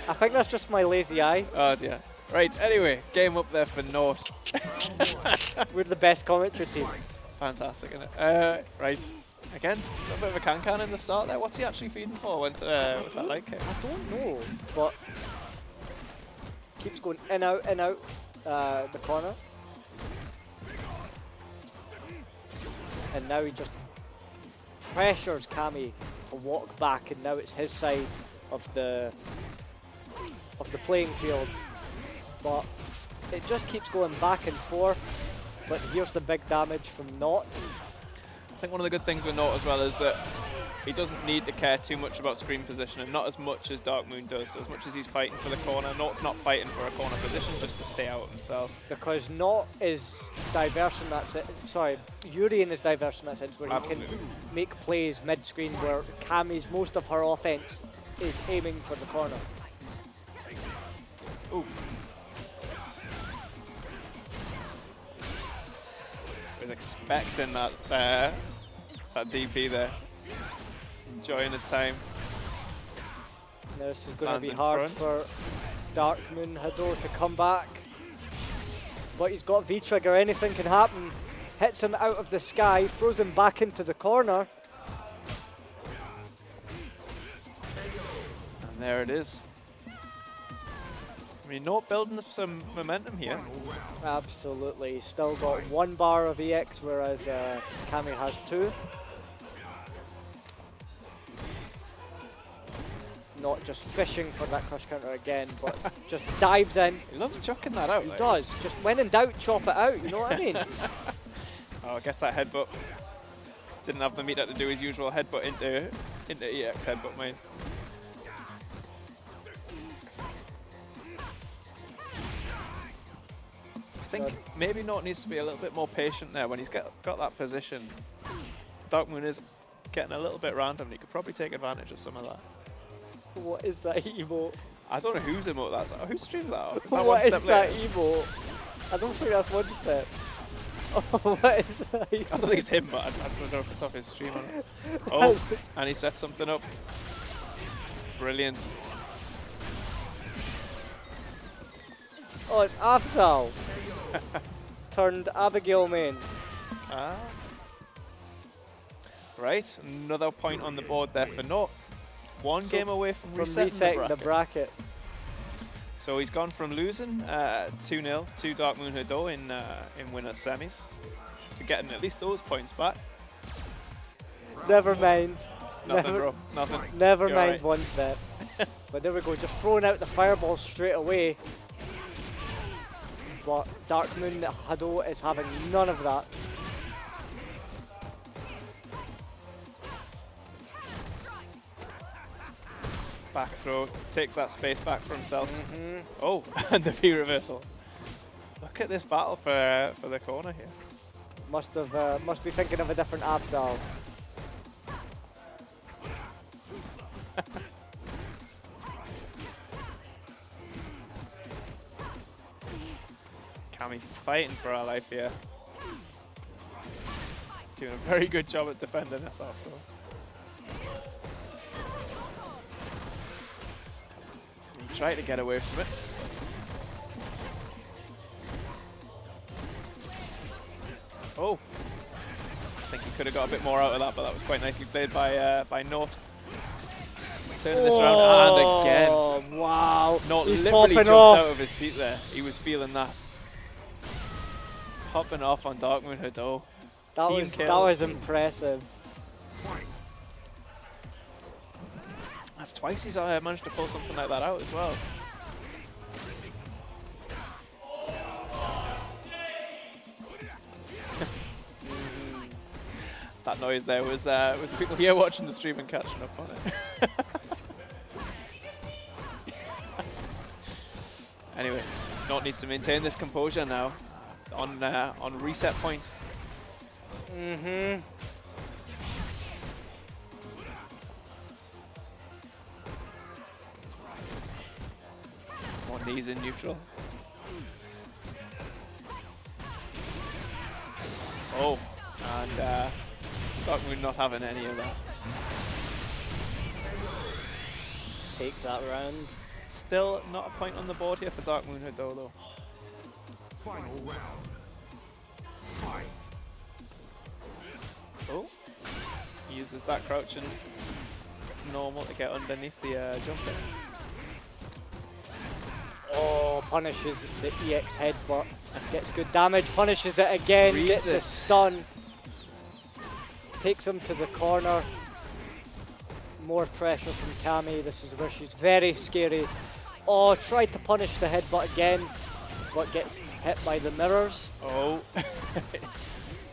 I think that's just my lazy eye. Oh dear. Right, anyway, game up there for Naught. We're the best commentary team. Fantastic, isn't it? Right, again, a little bit of a can-can in the start there. What's he actually feeding for with that light kick? I don't know, but keeps going in, out, the corner. And now he just pressures Cammy to walk back, and now it's his side of the playing field. But it just keeps going back and forth. But here's the big damage from Naught. I think one of the good things with Naught as well is that he doesn't need to care too much about screen positioning, not as much as Dark Moon does. So as much as he's fighting for the corner, Naught's not fighting for a corner position just to stay out himself. Because Naught is diverse in that sense. Sorry, Urian is diverse in that sense, where Absolutely. he can make plays mid-screen, where Cammy's most of her offense is aiming for the corner. Ooh. Was expecting that that DP there. Enjoying his time. Now this is going to Lands be in hard front. for Dark Moon Hado to come back. But he's got V-trigger, anything can happen. Hits him out of the sky, throws him back into the corner. And there it is. I mean, not building up some momentum here. Absolutely, he's still got 1 bar of EX, whereas Kami has 2. Not just fishing for that crush counter again, but just dives in. He loves chucking that out. He like. does. Just when in doubt, chop it out. You know what I mean? Oh, gets that headbutt. Didn't have the meter to do his usual headbutt into EX headbutt mine. I think maybe Naught needs to be a little bit more patient there when he's got that position. Dark Moon is getting a little bit random. He could probably take advantage of some of that. What is that emote? I don't know whose emote that's. Who streams that? Is that What one is step that later? emote? I don't think that's 1 step. Oh, what is that I don't think it's him, but I don't know if it's off his stream or not. Oh, and he set something up. Brilliant. Oh, it's Afzal. Turned Abigail main. Ah. Right, another point on the board there for Naught. One So game away from resetting resetting the bracket. So he's gone from losing 2-0 to Dark Moon Hado in winners semis to getting at least those points back. Never mind. Nothing, never, bro. Nothing. Never You're mind right. 1 step. But there we go, just throwing out the fireball straight away. But Dark Moon Hado is having none of that. Back throw, takes that space back for himself. Oh, and the V reversal. Look at this battle for the corner here. Must be thinking of a different Afzal. Kami fighting for our life here. Doing a very good job at defending herself though. He tried to get away from it. Oh, I think he could have got a bit more out of that, but that was quite nicely played by Naught. Turning this around and again. Oh, wow. Naught He's literally popping jumped off. out of his seat there. He was feeling that. Popping off on Dark Moon Hado. That Team was kills. impressive. That's twice he's managed to pull something like that out as well. That noise there was the people here watching the stream and catching up on it. Anyway, Naught needs to maintain this composure now on reset point. More knees in neutral. Oh, and Dark Moon not having any of that. Takes that round. Still not a point on the board here for Dark Moon Hado though. Final round. Fight. Oh, he uses that crouch and normal to get underneath the jump in. Oh, punishes the EX headbutt. Gets good damage, punishes it again, Reads gets a it. stun. Takes him to the corner. More pressure from Kami. This is where she's very scary. Oh, tried to punish the headbutt again, but gets hit by the mirrors. Oh.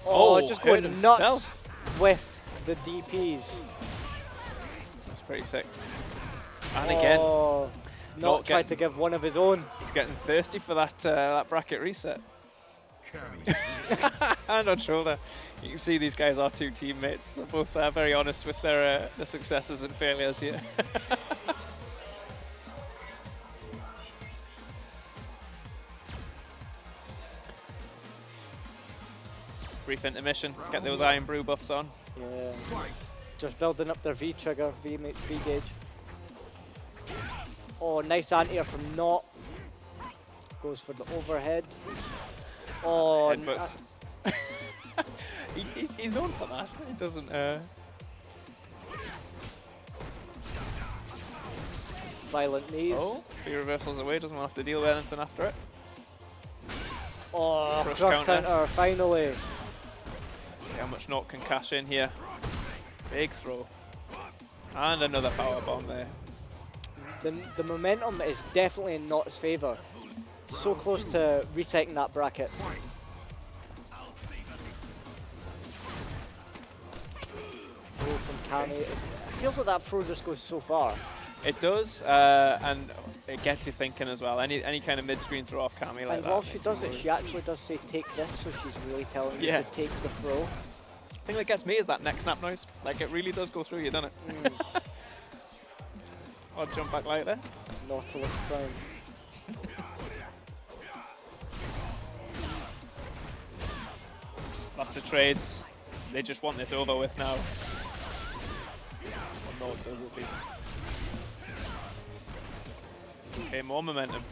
Oh, just hurt going nuts himself. with the DPs. That's pretty sick. And again, Oh, not tried to give one of his own. he's getting thirsty for that that bracket reset. Kami. Hand on shoulder. You can see these guys are two teammates. They're both very honest with their successes and failures here. Brief intermission, get those Iron Brew buffs on. Yeah. Just building up their V trigger, V gauge. Oh, nice anti-air from Naught. Goes for the overhead. Oh, Headbutts. He's known for that. He doesn't. Violent knees. Oh, free reversals away. Doesn't want to have to deal with anything after it. Oh, Crush crush counter. counter, finally. See how much Naught can cash in here. Big throw. And another power bomb there. The momentum is definitely in Naught's favour. So close to resetting that bracket. Throw from Kami. It feels like that throw just goes so far. It does, and it gets you thinking as well. Any kind of mid-screen throw off Kami like And that. while she makes does you it, really- she actually does say take this, so she's really telling you Yeah. to take the throw. The thing that gets me is that neck snap noise. Like, it really does go through you, doesn't it? Odd jump back like there. Nautilus Prime. Lots of trades. They just want this over with now. Well, Naught does at least. Okay, more momentum.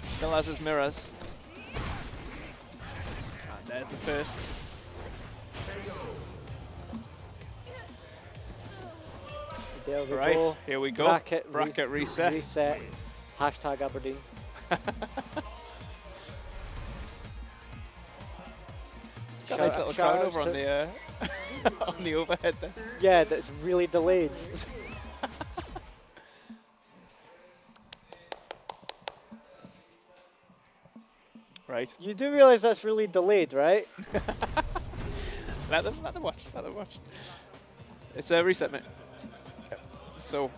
Still has his mirrors. And there's the first. There we Right, go. here we go. Bracket reset. Reset. Hashtag Aberdeen. Got a nice little crowd Shout-outs over on to- the on the overhead there. Yeah, that's really delayed. Right. You do realise that's really delayed, right? Let them watch. Let them watch. It's a reset, mate. So,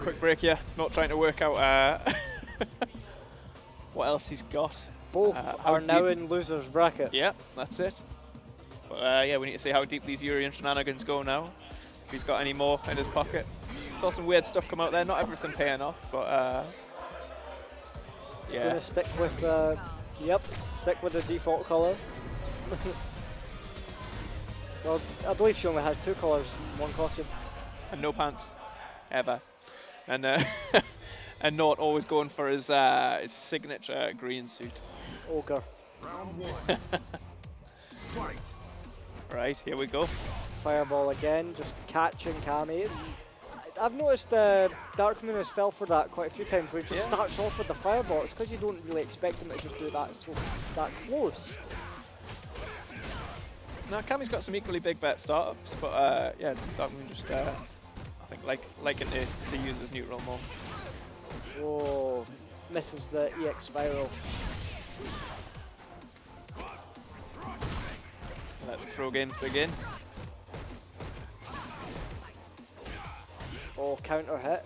quick break here. Not trying to work out what else he's got. Both how are now deep- in loser's bracket. Yeah, that's it. But yeah, we need to see how deep these Urian shenanigans go now. If he's got any more in his pocket. Saw some weird stuff come out there. Not everything paying off, but yeah. Gonna stick with, yep, stick with the default colour. Well, I believe she only has 2 colours in one costume. And no pants, ever. And and Naught always going for his signature green suit. Ogre. Round one. Fight. Right, here we go. Fireball again, just catching Kami. I've noticed Dark Moon has fell for that quite a few times where he just Yeah. starts off with the fireball. It's because you don't really expect him to just do that that close. Now Kami's got some equally big bet startups, but yeah, Dark Moon just I think liking to use his neutral more. Oh, misses the EX spiral. Let the throw games begin. Oh, counter hit.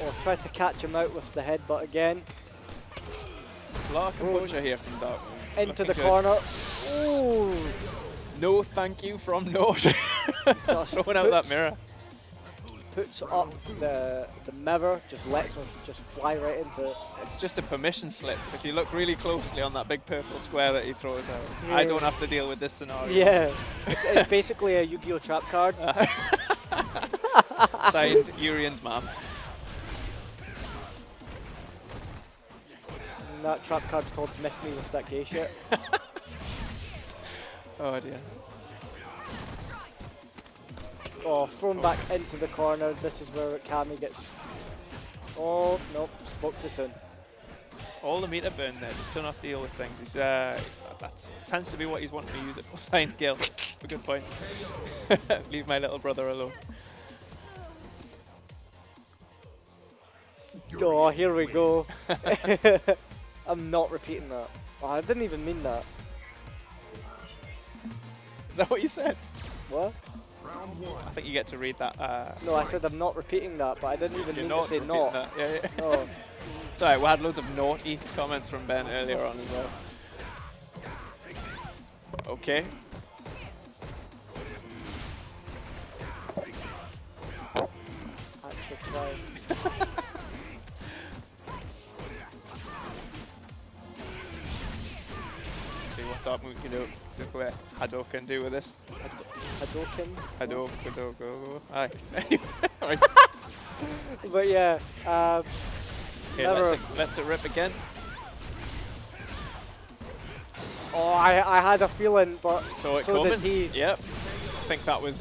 Oh, tried to catch him out with the headbutt again. A lot of composure here from Dark Moon. Into Looking the good. corner. Ooh. No thank you from Naught. Just Throwing out that puts- mirror. Puts up the mirror, just lets him just fly right into it. It's just a permission slip. If you look really closely on that big purple square that he throws out, Yeah. I don't have to deal with this scenario. Yeah, it's basically a Yu-Gi-Oh trap card. Signed, Urian's mom. And that trap card's called Miss Me With That Gay Shit. Oh dear. Oh, thrown back into the corner. This is where Kami gets... Oh, nope, spoke too soon. All the meter burn there, just don't have to deal with things. He's that tends to be what he's wanting to use it for. Signed Gil. A good point. Leave my little brother alone. Oh, here we go. I'm not repeating that. Oh, I didn't even mean that. Is that what you said? What? Round one. I think you get to read that. No, I said I'm not repeating that, but I didn't even You're mean to not say repeating not. that. Yeah, yeah. No. Sorry, we had loads of naughty comments from Ben earlier on as well. Okay. Actually try. Dark Moon can do Hadouken do with this. Hadouken. Hadouken. Aye. Right. But yeah, Okay, never. let's it rip again. Oh, I had a feeling, but So it so did coming. he. Yep. I think that was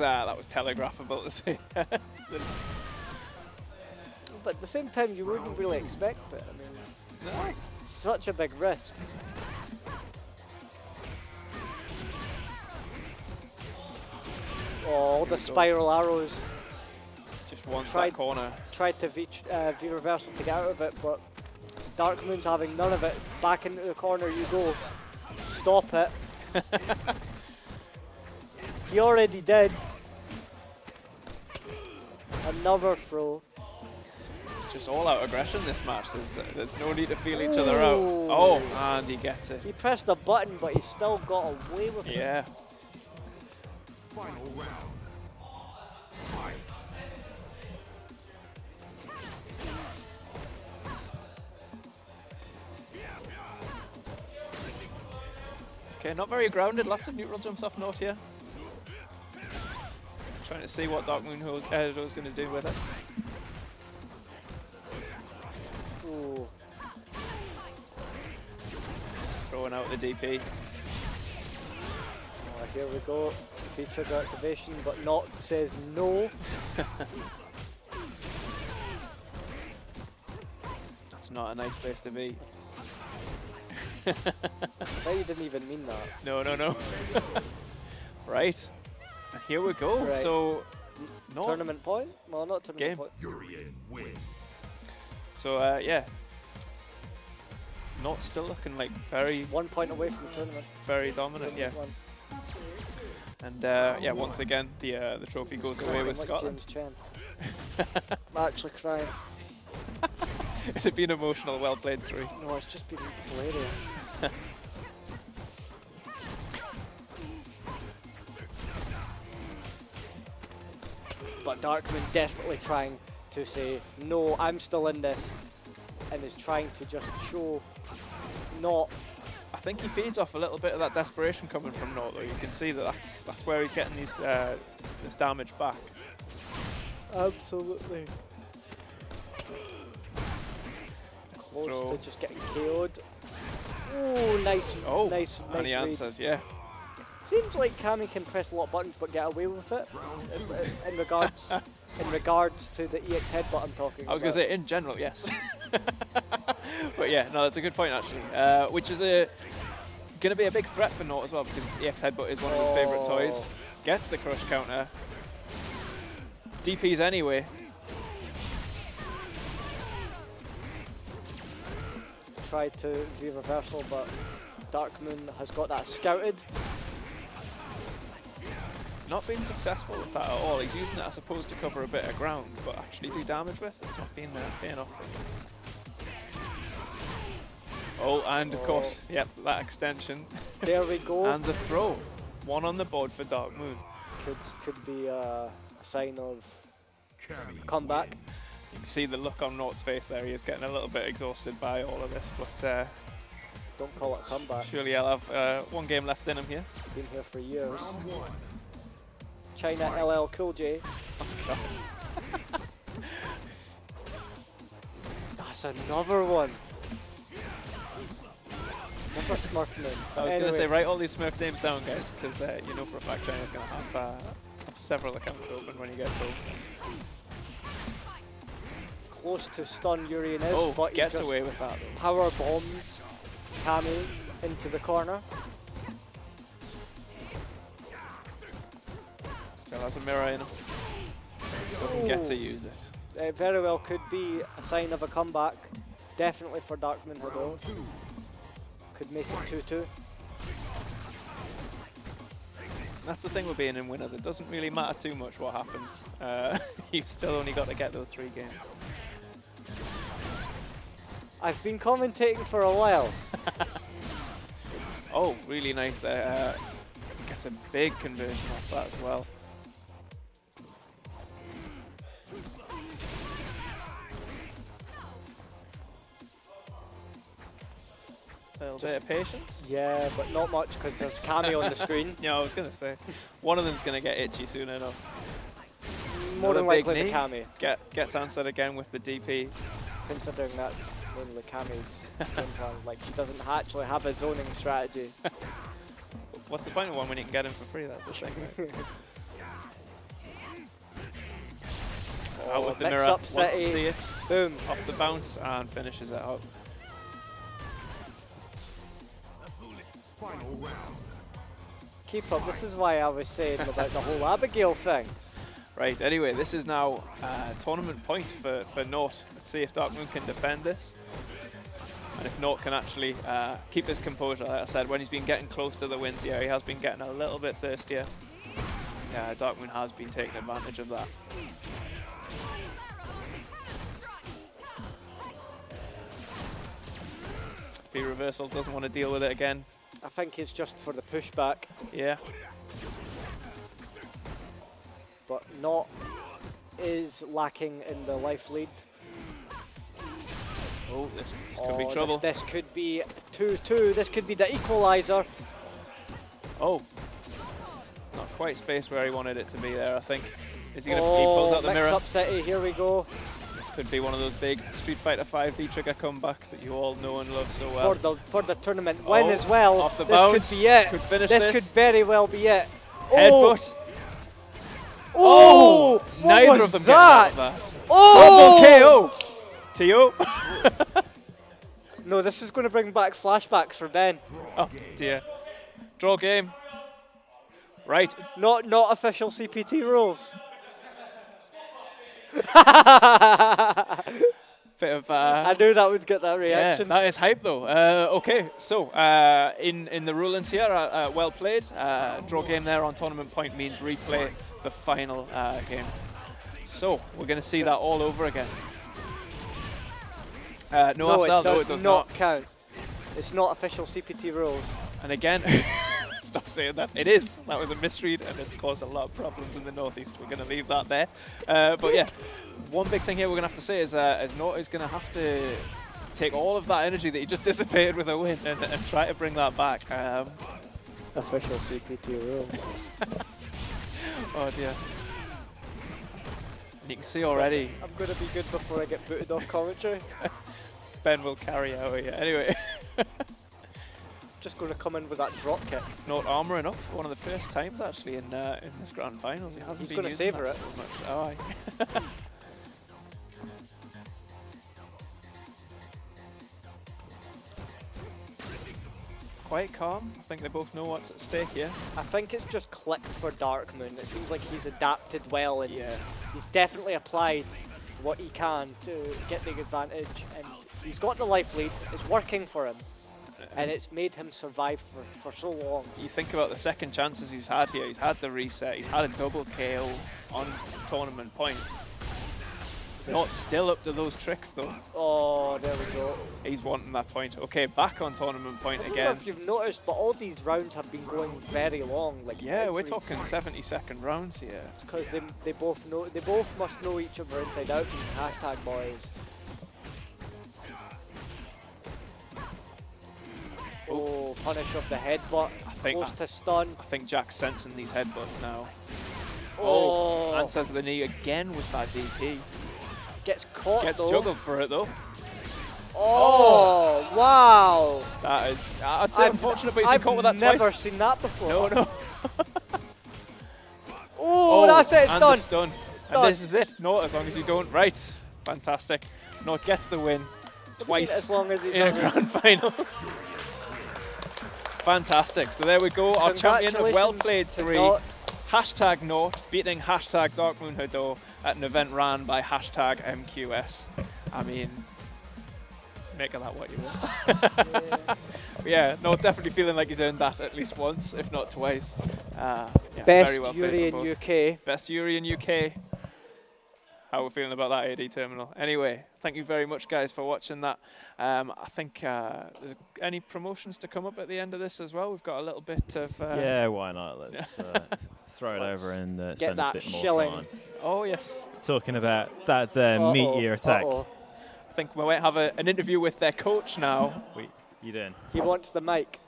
telegraphable to say. But at the same time, you wouldn't really expect it. I mean, No. it's such a big risk. Oh, all the spiral arrows. Just wants Tried- that corner. Tried to V-reversal to get out of it, but Dark Moon's having none of it. Back into the corner you go. Stop it. He already did. Another throw. It's just all out aggression this match. There's no need to feel each other out. Oh, and he gets it. He pressed a button, but he still got away with it. Yeah. Final round. Fight. Okay, not very grounded. Lots of neutral jumps off Naught here. Trying to see what Dark Moon is going to do with it. Ooh. Throwing out the DP. Oh, here we go. Featured activation, but Naught says no. That's not a nice place to be. I bet you didn't even mean that. No. Right. And here we go. Right. So, Naught. Tournament point? Well, not tournament Game. point. Urian win. So, yeah. Not still looking like very, 1 point away from the tournament. very dominant, yeah. Tournament one. And yeah, once again, the trophy goes away with Like Scotland. James Chen. I'm actually crying. Has it been emotional? Well played, 3. No, it's just been hilarious. But Darkman desperately trying to say, no, I'm still in this, and is trying to just show Naught. I think he feeds off a little bit of that desperation coming from Naught, though. You can see that that's where he's getting these this damage back. Absolutely. Close Throw. to just getting KO'd. Ooh, nice, Oh, nice and he read. answers, yeah. Seems like Cammy can press a lot of buttons but get away with it. In regards to the EX headbutt I'm talking about. I was going to say, in general, yes. But yeah, no, that's a good point, actually. Which is going to be a big threat for Naught as well, because EX headbutt is one of his favourite toys. Gets the crush counter. DPs anyway. Tried to do reversal, but Darkmoon has got that scouted. Not been successful with that at all. He's using it, I suppose, to cover a bit of ground, but actually do damage with. It's not been paying off. Oh, and of course, yep, that extension. There we go. And the throw. 1 on the board for Dark Moon. Could be a sign of Cammy comeback. win. You can see the look on Naught's face there. He is getting a little bit exhausted by all of this, but Don't call it a comeback. surely I'll have 1 game left in him here. Been here for years. Round 1. China LL Cool J. That's another one. Another Smurf name. I was going to say, write all these Smurf names down, guys, because you know for a fact China's going to have several accounts open when he gets home. Close to stun Urian is, Oh, but he gets just away with that, though. power bombs Cammy into the corner. Still has a mirror in him. Doesn't get to use it. It very well could be a sign of a comeback. Definitely for Darkman Hado. Could make it 2-2. That's the thing with being in winners. It doesn't really matter too much what happens. You've still only got to get those 3 games. I've been commentating for a while. Oh, really nice there. Gets a big conversion off that as well. A little bit of patience. Yeah, but not much because there's Cammy on the screen. Yeah, I was going to say. One of them's going to get itchy soon enough. More than Another big likely the knee. Cammy. Gets answered again with the DP. Considering that's one of the Cammy's game plan. Like, she doesn't actually have a zoning strategy. What's the point of one when you can get him for free? That's the thing. Right? Out with the mirror. Mix-up Wants to City. see it. Boom. Off the bounce and finishes it out. Final round. Keep up. This is why I was saying about the whole Abigail thing. Right, anyway, this is now tournament point for Naught. Let's see if Dark Moon can defend this. And if Naught can actually keep his composure. Like I said, when he's been getting close to the wins here, he has been getting a little bit thirstier. Yeah, Dark Moon has been taking advantage of that. B reversal, doesn't want to deal with it again. I think it's just for the pushback, Yeah. but Naught is lacking in the life lead. Oh, this could be trouble. This could be 2-2. This could be the equalizer. Oh. Not quite space where he wanted it to be there, I think. Is he going to he pulls out the mirror? Mix-up City, here we go. This could be one of those big Street Fighter 5 V-trigger comebacks that you all know and love so well. For the tournament win as well. Off the this bounce. could be it. Could finish this this. could very well be it. Headbutt. Oh! What Neither was of them getting out of that? that. Oh! Double KO. T.O. No, this is going to bring back flashbacks for Ben. Oh dear. Draw game. Right. Not official CPT rules. Bit of. I knew that would get that reaction. Yeah, that is hype though. Okay, so in the rulings here, well played. Draw game there on tournament point means replay the final game. So we're going to see that all over again. No, it it does not count. It's not official CPT rules. And again, stop saying that. It is. That was a misread, and it's caused a lot of problems in the Northeast. We're going to leave that there. But yeah, one big thing here we're going to have to say is Naught is going to have to take all of that energy that he just dissipated with a win and try to bring that back. Official CPT rules. Oh dear. And you can see already. I'm going to be good before I get booted off commentary. Ben will carry out here. Anyway. Just going to come in with that drop kick. Naught armouring up for one of the first times actually in this grand finals. He hasn't He's been going to using savour that it. so much. Oh, aye. Quite calm. I think they both know what's at stake here. I think it's just clicked for Dark Moon. It seems like he's adapted well and Yeah. he's definitely applied what he can to get the advantage, and he's got the life lead. It's working for him, and it's made him survive for so long. You think about the second chances he's had here. He's had the reset. He's had a double KO on tournament point. Not still up to those tricks though. Oh, there we go. He's wanting that point. Okay, back on tournament point I don't know again. if you've noticed, but all these rounds have been going very long. Like Yeah, we're every- talking 70-second rounds here. because they both know, they both must know each other inside out. Hashtag boys. Oh, punish of the headbutt. think Close to stun. I think Jack's sensing these headbutts now. Oh, Answers the knee again with that DP. gets caught Gets though. juggled for it though. Oh, wow. That is, I'd say unfortunate, but he's been caught with that I've never twice. seen that before. No, no. Oh, that's it. It's and done. the stun. done. And this is it. No, as long as you don't. Right. Fantastic. Naught gets the win twice As long as he in a doesn't. grand finals. Fantastic. So there we go. Our champion of Well Played to 3. Naught. Hashtag Naught beating hashtag Dark Moon Hado at an event ran by hashtag MQS. I mean, make of that what you will. Yeah, Naught definitely feeling like he's earned that at least once, if not twice. Yeah, Best very well played Yuri from in both. UK. Best Yuri in UK. How we're feeling about that AD terminal. Anyway, thank you very much, guys, for watching that. I think there's any promotions to come up at the end of this as well. We've got a little bit of... yeah, why not? Let's throw it over and spend a that bit more shilling. time. Oh, yes. Talking about that meteor attack. I think we might have an interview with their coach now. You doing? He wants the mic.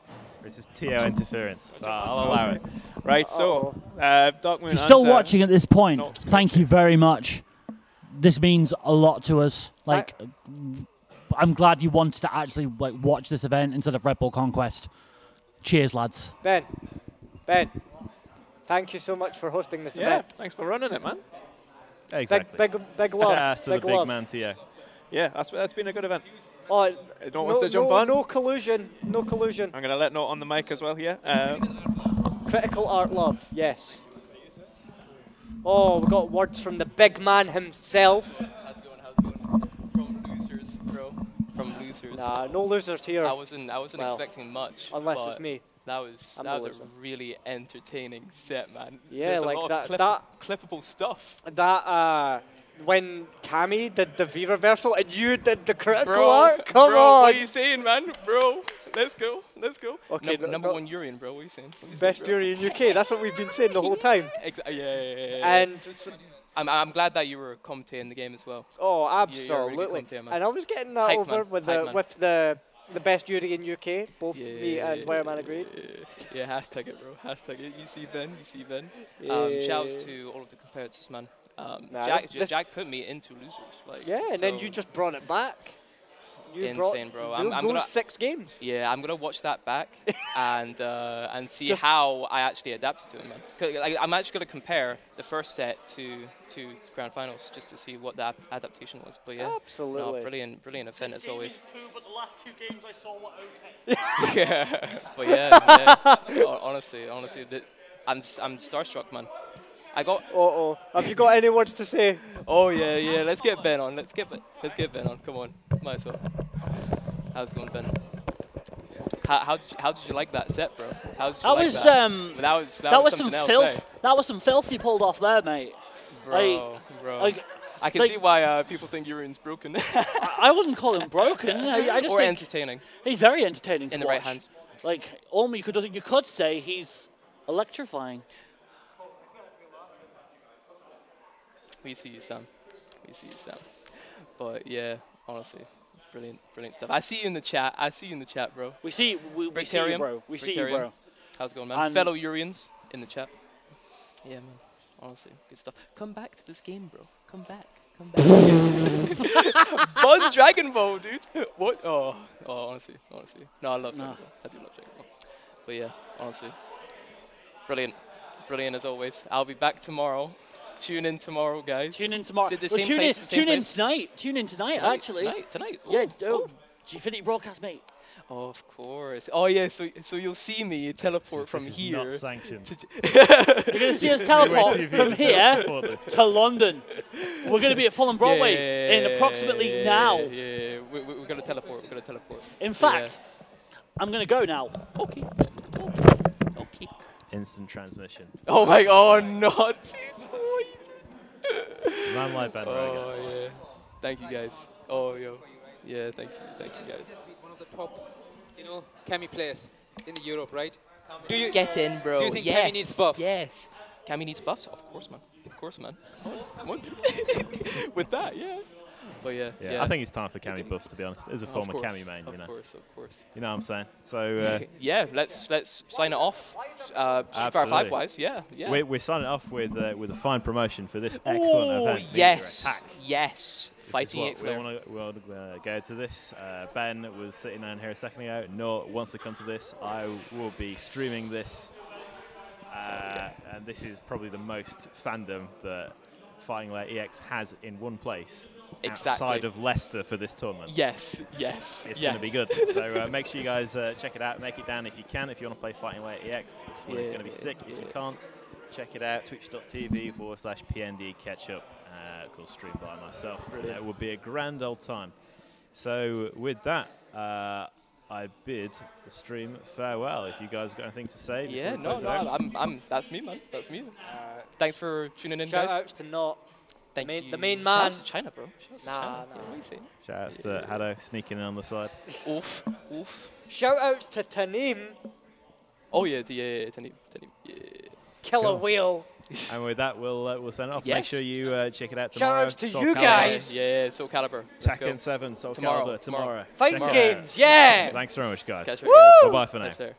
This is TO interference. I'll allow it. Right, so Darkmoon. If you're still and, watching at this point, Naught thank you very much. This means a lot to us. Like, I'm glad you wanted to actually watch this event instead of Red Bull Conquest. Cheers, lads. Ben, thank you so much for hosting this Yeah, event. thanks for running it, man. Exactly. Big love. Shout out to the big love. man TO. Yeah, that's been a good event. Oh, Naught wants to jump on. No collusion. No collusion. I'm going to let Naught on the mic as well here. Critical art love. Yes. Oh, we got words from the big man himself. How's it going? From losers, bro. From losers. Nah, no losers here. I wasn't well, expecting much. Unless it's but me. That was I'm a the loser. really entertaining set, man. Yeah, There's like a lot that- of clippable stuff. That when Cammy did the V reversal and you did the critical Bro, art. Come bro, on. what are you saying, man? Bro, let's go. Okay, Number one Urian, bro. What are you saying? Best jury in UK. That's what we've been saying the whole time. Yeah. And I'm glad that you were commentating the game as well. oh, You're a really absolutely. good commentator, man. And I was getting that Hype over man, with hype the man. with the best jury in UK. Both me and Wireman agreed. Yeah, hashtag it, bro. Hashtag it. You see Ben. Yeah. Shouts to all of the competitors, man. Nah, Jack put me into losers. Like, Yeah, and then so- you just brought it back. You Insane, bro. I'm those gonna- 6 games. Yeah, I'm gonna watch that back and see Just- how I actually adapted to it, man. 'Cause, like, I'm actually gonna compare the first set to grand finals just to see what the adaptation was. But yeah, Absolutely. no, brilliant event as always. But the last 2 games I saw were okay. Yeah, but yeah. Honestly, I'm starstruck, man. I got. Have you got any words to say? Oh yeah. Let's get Ben on. Let's get Ben on. Come on, might as well. How's it going, Ben? How did you like that set, bro? How did you That like was that? that was some something else, filth. eh? That was some filth you pulled off there, mate. Bro. Like, I can like- see why people think Urian's broken. I wouldn't call him broken. I just or think entertaining he's very entertaining to in the watch. right hands. Like, you could say he's electrifying. We see you, Sam. But yeah, honestly, brilliant stuff. I see you in the chat, bro. We see you, bro. We see you, Brictarian. bro. How's it going, man? And- Fellow Urians in the chat. Yeah, man. Honestly, good stuff. Come back to this game, bro. Come back. Buzz Dragon Ball, dude. What? Oh, honestly. No, I love Dragon Ball. I do love Dragon Ball. But yeah, honestly, brilliant as always. I'll be back tomorrow. Tune in tomorrow, guys. Tune in tomorrow. Is it the Well, same tune place, in. the same Tune in place? tonight. Tune in tonight. Actually. Tonight. Yeah. Oh. Gfinity broadcast, mate. Oh, of course. Oh yeah. So you'll see me teleport from This is here. not sanctioned. You're gonna see us teleport TV from does not here support this. to London. We're gonna be at Fulham Broadway in approximately now. Yeah. We're gonna teleport. In fact, I'm gonna go now. Okay. Instant transmission. Oh my God, not dude. Man like Ben Rogan. Oh yeah. Thank you guys. Oh yo. Yeah, thank you guys. Just be one of the top, Cammy players in Europe, right? Do you Get in, bro. Do you think yes. Cammy needs buff? Yes. Cammy needs buffs? Of course, man. Come on, dude. With that, yeah. But yeah. I think it's time for Cammy buffs, to be honest. As a former Of course, Cammy main, Of course. You know what I'm saying? So Yeah, let's sign it off. Absolutely. 5 wise, yeah. we're signing off with a fine promotion for this excellent event. being Yes. Attack. Yes. This is Fighting what X we want to go to this. Ben was sitting down here a second ago. Naught wants to come to this. I will be streaming this. And this is probably the most fandom that Fighting Layer EX has in one place. Outside of Leicester for this tournament. Yes. It's going to be good. So make sure you guys check it out. Make it down if you can. If you want to play Fighting Layer EX, this one is going to be sick. If you can't, check it out. Twitch.tv/PND Ketchup. Of course, streamed by myself. It will be a grand old time. So with that, I bid the stream farewell. If you guys have got anything to say, before Yeah, we close it out. I'm that's me, man. That's me. Thanks for tuning in, Shout guys. outs to Naught. Thank main- you. the main Shout man. outs to China, bro. Shout outs to Nah, China. nah. Yeah, what are you saying? Shout outs to Haddo sneaking in on the side. Oof. Shout outs to Taneem. Oh yeah, Taneem. Yeah. Killer Cool. Whale. And with that, we'll send it off. Yes. Make sure you check it out tomorrow. Shout outs to Soul you Calibur. guys. Yeah, Soul Calibur. Let's Tekken go. 7, Soul Tomorrow, Calibur tomorrow. Fighting Check it out. games, yeah. Thanks very much, guys. Catch you guys. Bye-bye for now. Catch you later.